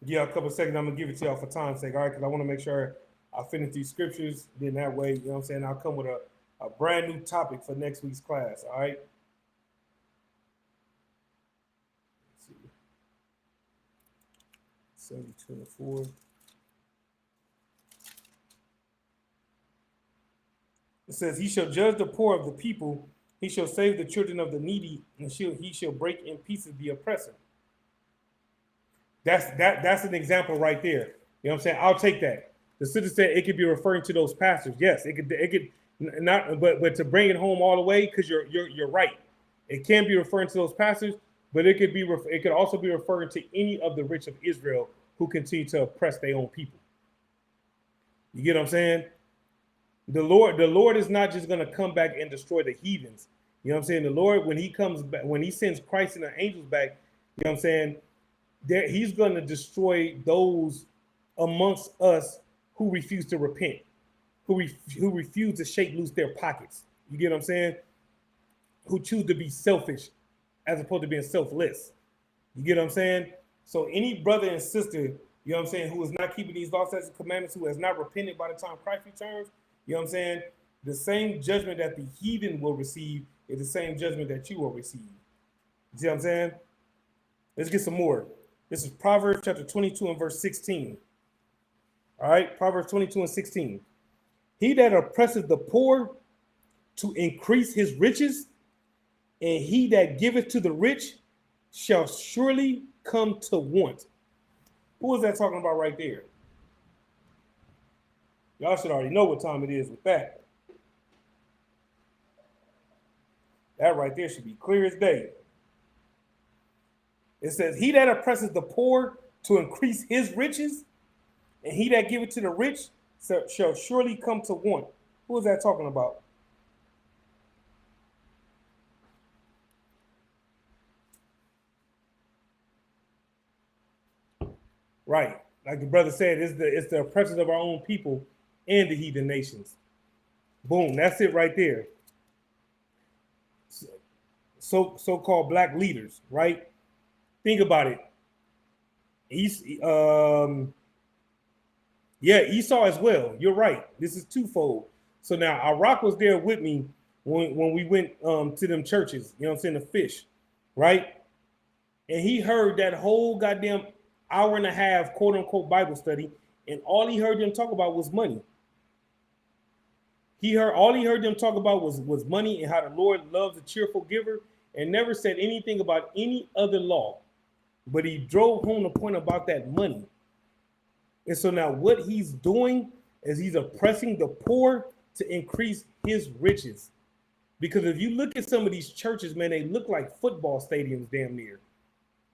Yeah, a couple of seconds. I'm gonna give it to y'all for time's sake, all right? Because I want to make sure I finish these scriptures. Then that way, you know what I'm saying, I'll come with a brand new topic for next week's class, all right? Let's see. 72 and 4. It says, he shall judge the poor of the people, he shall save the children of the needy, and he shall break in pieces the oppressor. That's an example right there. You know what I'm saying? I'll take that. The sister said it could be referring to those pastors. Yes, it could not, but to bring it home all the way, because you're right. It can be referring to those pastors, but it could also be referring to any of the rich of Israel who continue to oppress their own people. You get what I'm saying? The Lord is not just going to come back and destroy the heathens. You know what I'm saying? The Lord, when he comes back, when he sends Christ and the angels back, you know what I'm saying? He's going to destroy those amongst us who refuse to repent, who refuse to shake loose their pockets. You get what I'm saying? Who choose to be selfish as opposed to being selfless. You get what I'm saying? So any brother and sister, you know what I'm saying, who is not keeping these laws, statutes, and commandments, who has not repented by the time Christ returns, you know what I'm saying, the same judgment that the heathen will receive is the same judgment that you will receive. You see what I'm saying? Let's get some more. This is Proverbs chapter 22 and verse 16. All right, Proverbs 22 and 16. He that oppresses the poor to increase his riches, and he that giveth to the rich shall surely come to want. Who is that talking about right there? Y'all should already know what time it is with that. That right there should be clear as day. It says, he that oppresses the poor to increase his riches, and he that giveth to the rich shall surely come to want. Who is that talking about? Right. Like the brother said, it's the oppressors of our own people and the heathen nations. Boom. That's it right there. So-called black leaders, right? Think about it. Esau as well. You're right. This is twofold. So now Iraq was there with me when we went to them churches, you know what I'm saying, to fish, right? And he heard that whole goddamn hour and a half, quote unquote, Bible study, and all he heard them talk about was money. All he heard them talk about was money and how the Lord loves a cheerful giver, and never said anything about any other law. But he drove home the point about that money. And so now what he's doing is he's oppressing the poor to increase his riches. Because if you look at some of these churches, man, they look like football stadiums damn near.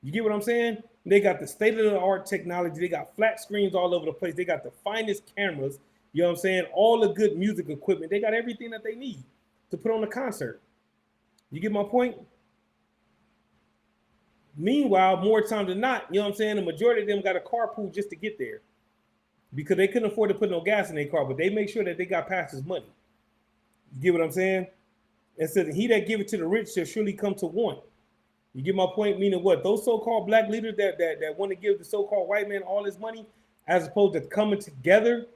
You get what I'm saying? They got the state-of-the-art technology. They got flat screens all over the place. They got the finest cameras. You know what I'm saying? All the good music equipment. They got everything that they need to put on a concert. You get my point? Meanwhile, more times than not, you know what I'm saying, the majority of them got a carpool just to get there because they couldn't afford to put no gas in their car, but they make sure that they got pastor's money. You get what I'm saying? It says, he that giveth to the rich shall surely come to want. You get my point? Meaning what? Those so-called black leaders that want to give the so-called white man all his money, as opposed to coming together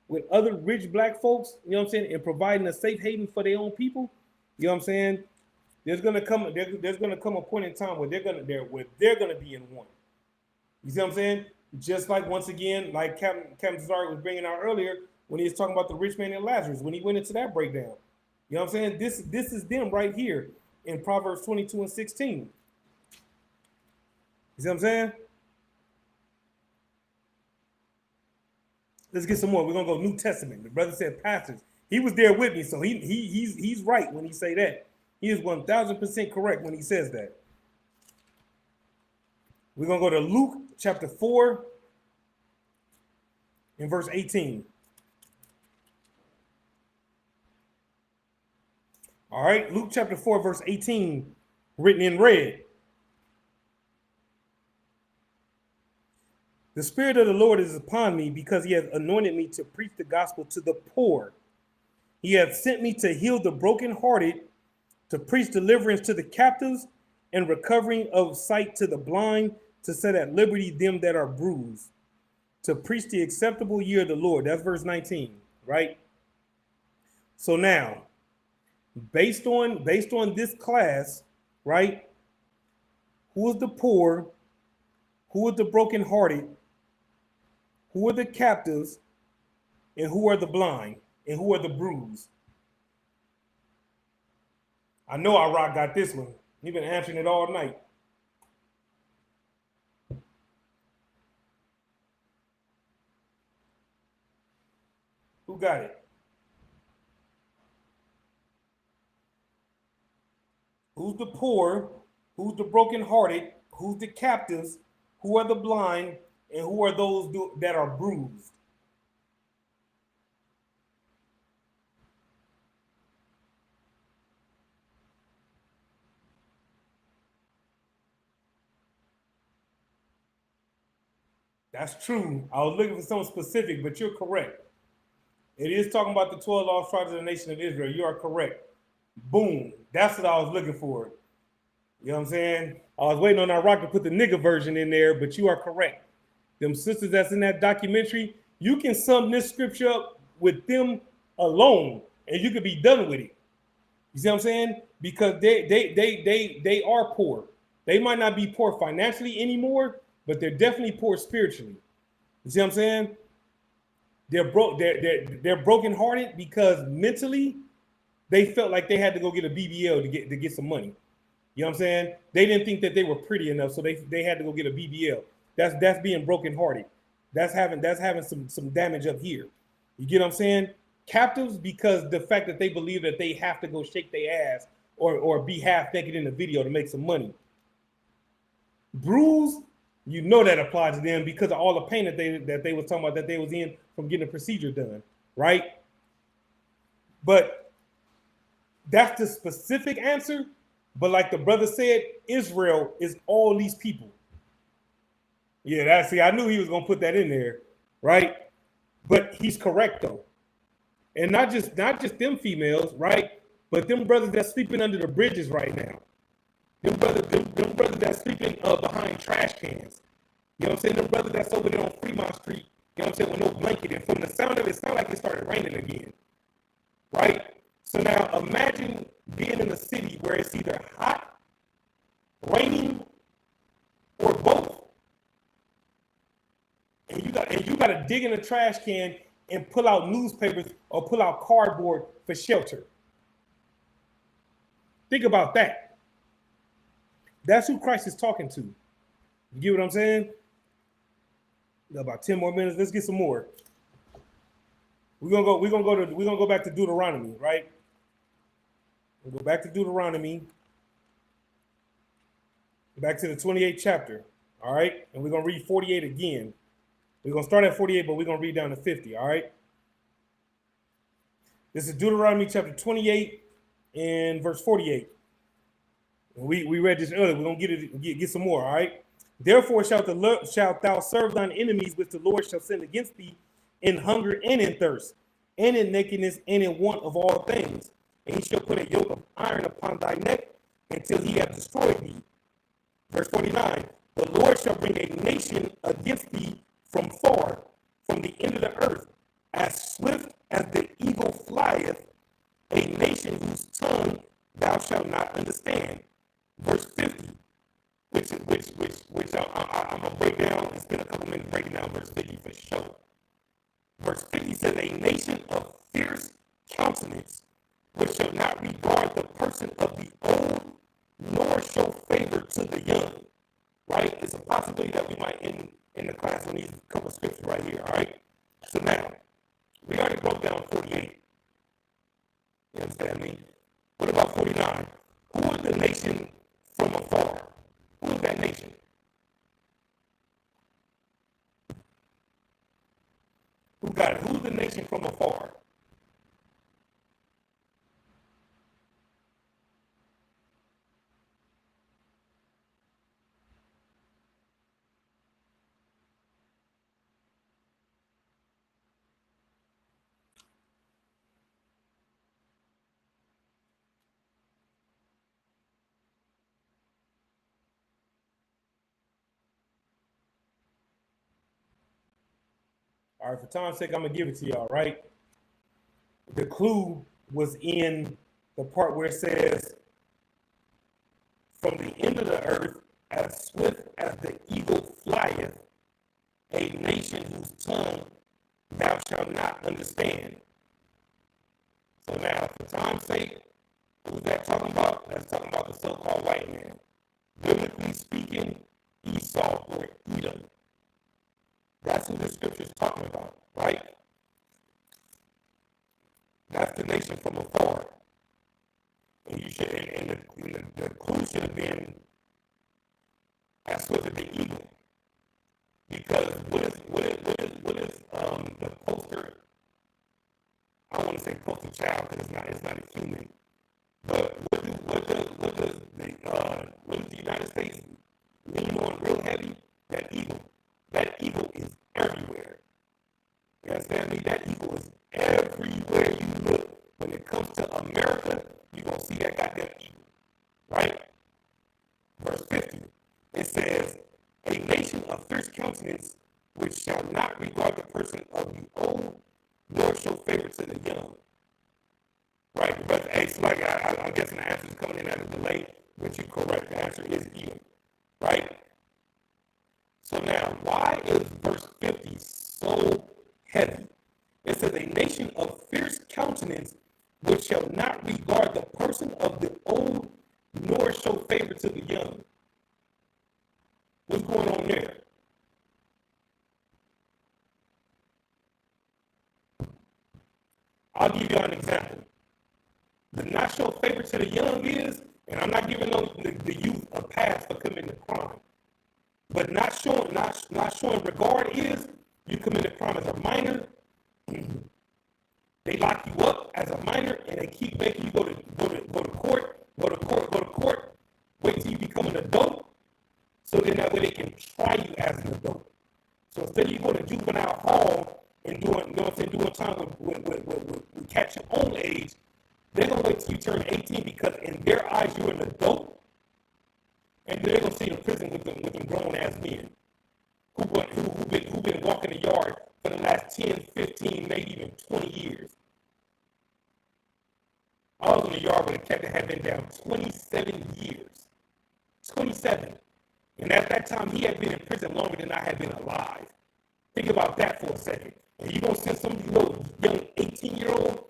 with other rich black folks, you know what I'm saying, and providing a safe haven for their own people, you know what I'm saying? There's gonna come a point in time where they're gonna be in one. You see what I'm saying? Just like, once again, like Captain Zari was bringing out earlier when he was talking about the rich man and Lazarus, when he went into that breakdown. You know what I'm saying? This is them right here in Proverbs 22 and 16. You see what I'm saying? Let's get some more. We're gonna go New Testament. The brother said pastors. He was there with me, so he's right when he say that. He is 1000% correct when he says that. We're gonna go to Luke chapter 4 and verse 18. All right, Luke chapter 4, verse 18, written in red. The Spirit of the Lord is upon me because he has anointed me to preach the gospel to the poor. He hath sent me to heal the brokenhearted, to preach deliverance to the captives, and recovering of sight to the blind, to set at liberty them that are bruised, to preach the acceptable year of the Lord. That's verse 19, right? So now, based on this class, right? Who is the poor? Who is the brokenhearted? Who are the captives? And who are the blind? And who are the bruised? I know our rock got this one. He's been answering it all night. Who got it? Who's the poor? Who's the brokenhearted? Who's the captives? Who are the blind? And who are those that are bruised? That's true. I was looking for something specific, but you're correct. It is talking about the 12 lost tribes of the nation of Israel. You are correct. Boom. That's what I was looking for. You know what I'm saying? I was waiting on our rock to put the nigga version in there, but you are correct. Them sisters that's in that documentary, you can sum this scripture up with them alone, and you could be done with it. You see what I'm saying? Because they are poor. They might not be poor financially anymore, but they're definitely poor spiritually. You see what I'm saying? They're brokenhearted because mentally they felt like they had to go get a BBL to get some money. You know what I'm saying? They didn't think that they were pretty enough, so they had to go get a BBL. That's being brokenhearted. That's having some damage up here. You get what I'm saying? Captives because the fact that they believe that they have to go shake their ass or be half naked in the video to make some money. Bruised, you know that applies to them because of all the pain that they was talking about that they was in from getting a procedure done, right? But that's the specific answer. But like the brother said, Israel is all these people. Yeah, I knew he was gonna put that in there, right? But he's correct though, and not just them females, right? But them brothers that's sleeping under the bridges right now, them brothers that's sleeping behind trash cans. You know what I'm saying? Them brothers that's over there on Fremont Street. You know what I'm saying? With no blanket, and from the sound of it, it's not like it started raining again, right? So now imagine being in a city where it's either hot, raining, or both. And you got to dig in a trash can and pull out newspapers or pull out cardboard for shelter. Think about that. That's who Christ is talking to. You get what I'm saying? About 10 more minutes. Let's get some more. We're gonna go back to Deuteronomy, right? We'll go back to Deuteronomy. Back to the 28th chapter. All right. And we're gonna read 48 again. We're going to start at 48, but we're going to read down to 50, all right? This is Deuteronomy chapter 28 and verse 48. We read this earlier. We're going to get some more, all right? Therefore shalt thou serve thine enemies, which the Lord shall send against thee in hunger and in thirst, and in nakedness and in want of all things. And he shall put a yoke of iron upon thy neck until he have destroyed thee. Verse 49, the Lord shall bring a nation against thee from far, from the end of the earth, as swift as the eagle flieth, a nation whose tongue thou shalt not understand. Verse 50, which I'm gonna break down and spend a couple minutes breaking down verse 50 for sure. Verse 50 says, a nation of fierce countenance, which shall not regard the person of the old, nor show favor to the young. Right? It's a possibility that we might end in the class on these couple of scriptures right here, all right? So now, we already broke down 48. You understand me? What about 49? Who is the nation from afar? Who is that nation? Who got it? Who's the nation from afar? All right, for time's sake, I'm going to give it to y'all, right? The clue was in the part where it says, from the end of the earth, as swift as the eagle flieth, a nation whose tongue thou shalt not understand. So now, for time's sake, who's that talking about? That's talking about the so-called white man. Biblically speaking, Esau or Edom. That's who the scripture is talking about, right? That's the nation from afar. And you should, and the clue should have been as swift as the eagle. Because what is the poster? I want to say poster child because it's not a human. But what does the United States lean on real heavy? That eagle. That eagle is everywhere. You understand me? That eagle is everywhere you look. When it comes to America, you're going to see that goddamn eagle. Right? Verse 50. It says, a nation of fierce countenance which shall not regard the person of the old, nor show favor to the young. Right? But it's like, I'm guessing the answer is coming in at a delay, but you're correct. The answer is Edom. Right? So now, why is verse 50 so heavy? It says, a nation of fierce countenance which shall not regard the person of the old, nor show favor to the young. What's going on there? I'll give you an example. The not show favor to the young is, and I'm not giving the youth a pass for committing a crime, but not showing regard is, you commit a crime as a minor, they lock you up as a minor, and they keep making you go to court, wait till you become an adult, so then that way they can try you as an adult. So instead of you going to juvenile hall and doing time with catch your own age, they're going to wait till you turn 18 because in their eyes you're an adult, and they're going to see you in prison with them grown ass men who've been walking the yard for the last 10, 15, maybe even 20 years. I was in the yard with a cat that had been down 27 years. 27. And at that time, he had been in prison longer than I had been alive. Think about that for a second. And you're going to send some of these little young 18-year-old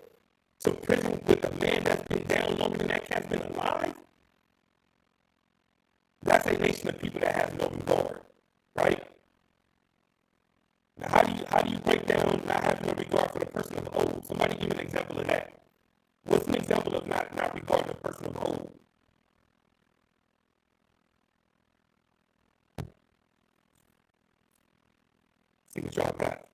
to prison with a man that's been down longer than that cat's been alive? That's a nation of people that has no regard, right? Now, how do you break down not having no regard for the person of old? Somebody give me an example of that. What's an example of not regarding the person of old? See what y'all got.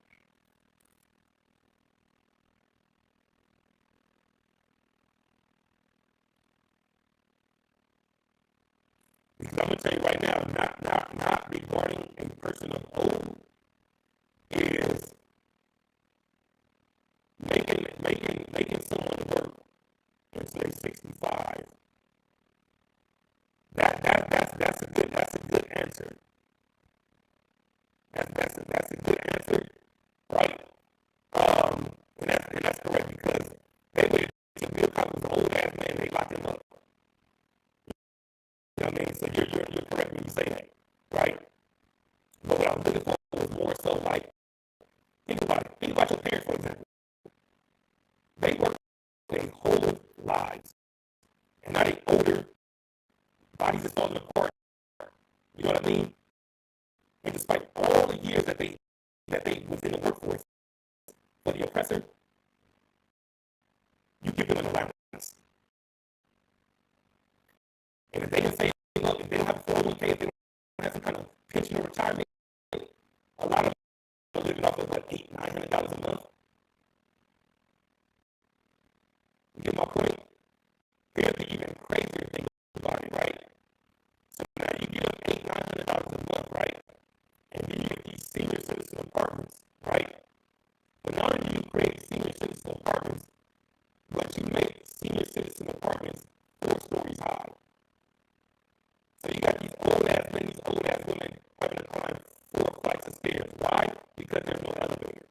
Because I'm gonna tell you right now, not regarding a person of old is making someone work until they're 65. That's a good answer. That's a good answer, right? And that's correct because they waited to Bill Cosby's an old ass man, they locked him up. You know what I mean? So you're correct when you say that, right? But what I was looking for was more so like, think about it. Think about your parents, for example. They worked their whole lives. And now they older, bodies are falling apart. You know what I mean? And despite all the years that they was in the workforce, for the oppressor, you give them an allowance. And if they can say, look, if they don't have a 401k, if they don't have some kind of pension or retirement, a lot of them are living off of what, $800-900 a month. You get my point? Here's the even crazier thing about it, right? So now you give them $800-900 a month, right? And then you get these senior citizen apartments, right? But not only do you create senior citizen apartments, but you make senior citizen apartments 4 stories high. So you got these old ass men, these old ass women having to climb 4 flights of stairs. Why? Because there's no elevator,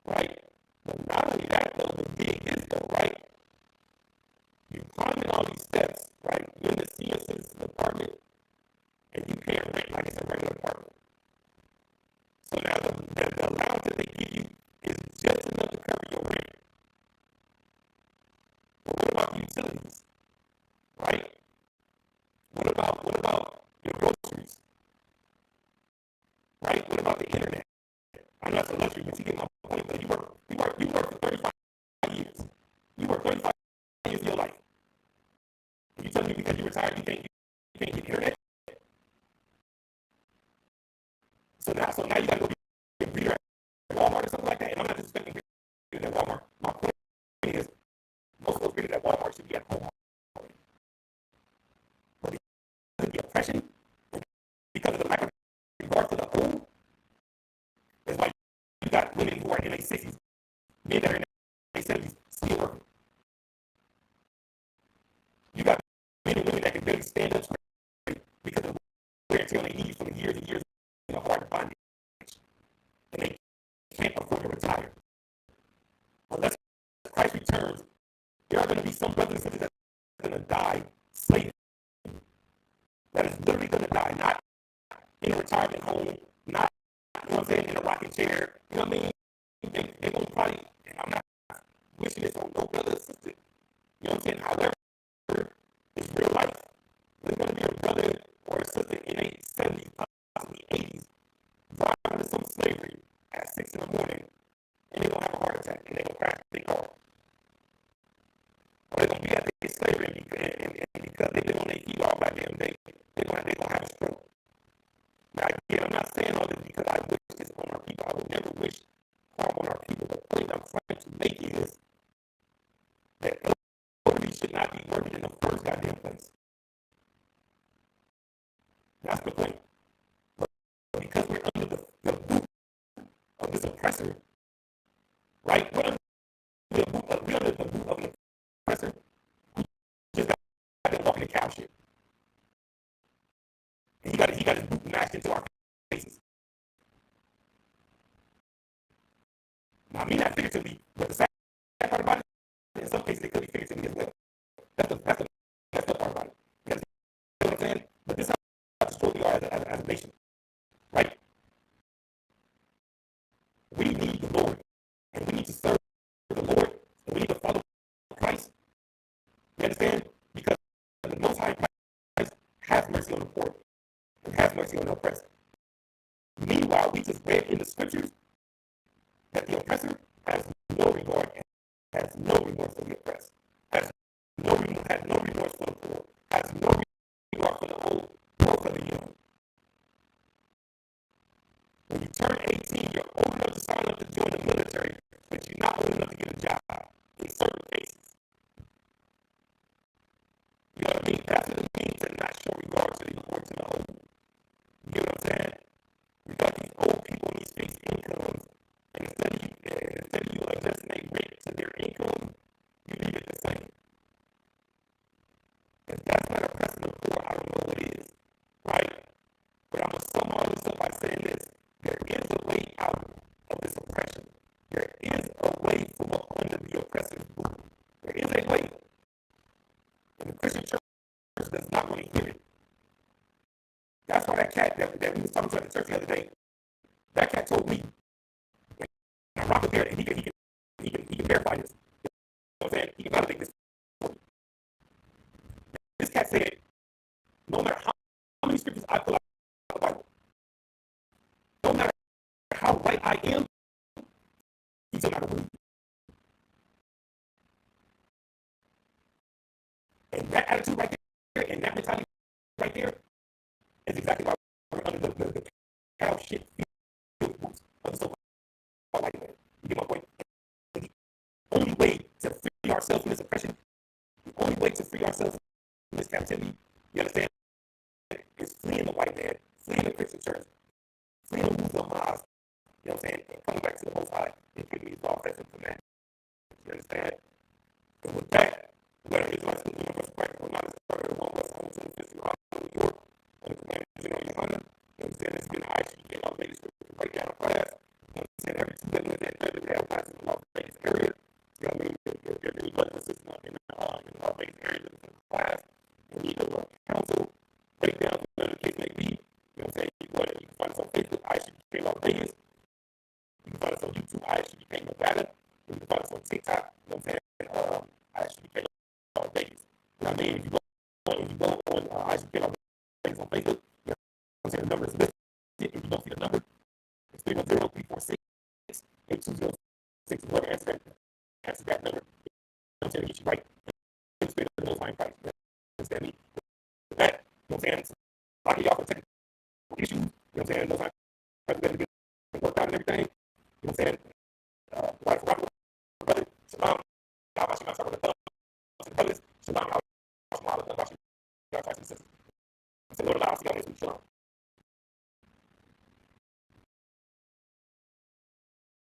right? But not only that, though, the gig is though, right? You're climbing all these steps, right? You're in the senior citizen apartment, and you pay rent like it's a regular apartment. So now the allowance that they give you is just enough to cover your rent. But what about the utilities, right? What about your groceries, right? What about the internet? I know that's a luxury, but you get my point. But you work for 35 years. You work 35 years of your life. And you tell me because you're retired, you can't get internet. So now you gotta go be a greeter at Walmart or something like that. And I'm not just expecting greeters at Walmart. My point is, most of those greeters at Walmart should be at home. But because of the oppression, because of the lack of regard to the home, it's like you got women who are in their 60s, men that are in their 70s, still working. You got men and women that can barely stand up straight because of wear and tear on their knees from the years and years of hard bondage. And they can't afford to retire. Unless Christ returns, there are going to be some brothers and sisters that are going to die slaving. That is literally going to die, not in a retirement home, not, you know what I'm saying, in a rocking chair. You know what I mean? They're going to probably, and I'm not wishing this on no brother or sister. You know what I'm saying? However, it's real life. There's going to be a brother or a sister in their 70s, possibly 80s, driving to some slavery at 6 in the morning, and they're going to have a heart attack, and they're going to crash their car. Or they're going to be at their slavery, and because they've been on their feet all goddamn day, they're going to have a stroke. Now, again, I'm not saying all this because I wish this on our people. I would never wish harm on our people. The point I'm trying to make is that elderly should not be working in the first goddamn place. That's the point. But because we're under the boot of this oppressor, right? We're under the boot of the oppressor who just got to walk in the cow shit. And he got his boot mashed into our faces. Now, I mean that figuratively, but the sad part about it, in some cases, it could be figuratively as well. That's the part about it. You know what I'm saying? But this is how destroyed we are as a nation, right? We need the Lord, and we need to serve the Lord, and we need to follow Christ. You understand? Because the Most High Christ has mercy on the poor and has mercy on the oppressed. Meanwhile, we just read in the scriptures that the oppressor has no regard and has no remorse for the oppressed, has no remorse for the poor, has no regard for the old, nor for the young. When you turn 18, you're old enough to sign up to join the military, but you're not old enough to get a job in certain cases. You know what I mean? That's what it means to not show regard to the poor, to the old. You know what I'm saying? We got these old people in these fixed incomes, and instead of you adjusting their rent to their income, you leave it the same. If that's not oppressing the poor, I don't know what is, right? But I'm going to sum all this up by saying this. There is a way out of this oppression. There is a way from up under the oppressor's boot. There is a way. And the Christian church does not want to hear it. That's why that cat that we was talking to at the church the other day, that cat told me, and I'm not prepared, and he can verify this. You know what I'm saying? He can validate this. This cat said, no matter how many scriptures I pull out of the Bible, no matter how white I am, he's not a rude. And that attitude right there, and that mentality right there, is exactly why we're under the cow shit of the so-called white man. You get my point? The only way to free ourselves from this oppression, the only way to free ourselves from this captivity, you understand, is fleeing the white man, fleeing the Christian church, fleeing the rules of Maz, you know what I'm saying, and coming back to the Most High and giving these law festival commandments. You understand? And with that, the letter is like the universal practical knowledge of the one was home to the fifth of New York, and the commander general Yohana. You understand? It's been ISUPK Las Vegas scripture to break down a class. You understand? Every 2 days that they have classes in the Las Vegas area. You know what I mean? They're really letting us listen up in the Las Vegas area to the class. And you know, council breakdown, whatever the case may be. You know what I'm saying? You can find us on Facebook, ISUPK Las Vegas. You can find us on YouTube, ISUPK Nevada. You can find us on TikTok. You know what I'm saying? ISUPK Las Vegas. You know what I mean? If you go on ISUPK Las Vegas on Facebook, you know what I'm saying? The number is listed. If you don't see the number, it's 310-346-8206. Whoever answer that number. You know what I'm saying? Get you right. It's been a notifying price. You understand me? With that, you know what I'm saying? A lot of y'all for technical issues. You know what I'm saying? Those are better get worked out and everything. You know what I'm saying? Wife, brother, Shalom. Y'all watching my circle of love to the brothers. Shalom. Y'all watching my love. Y'all watching the sisters. So Lord allow us to go this week. Shalom.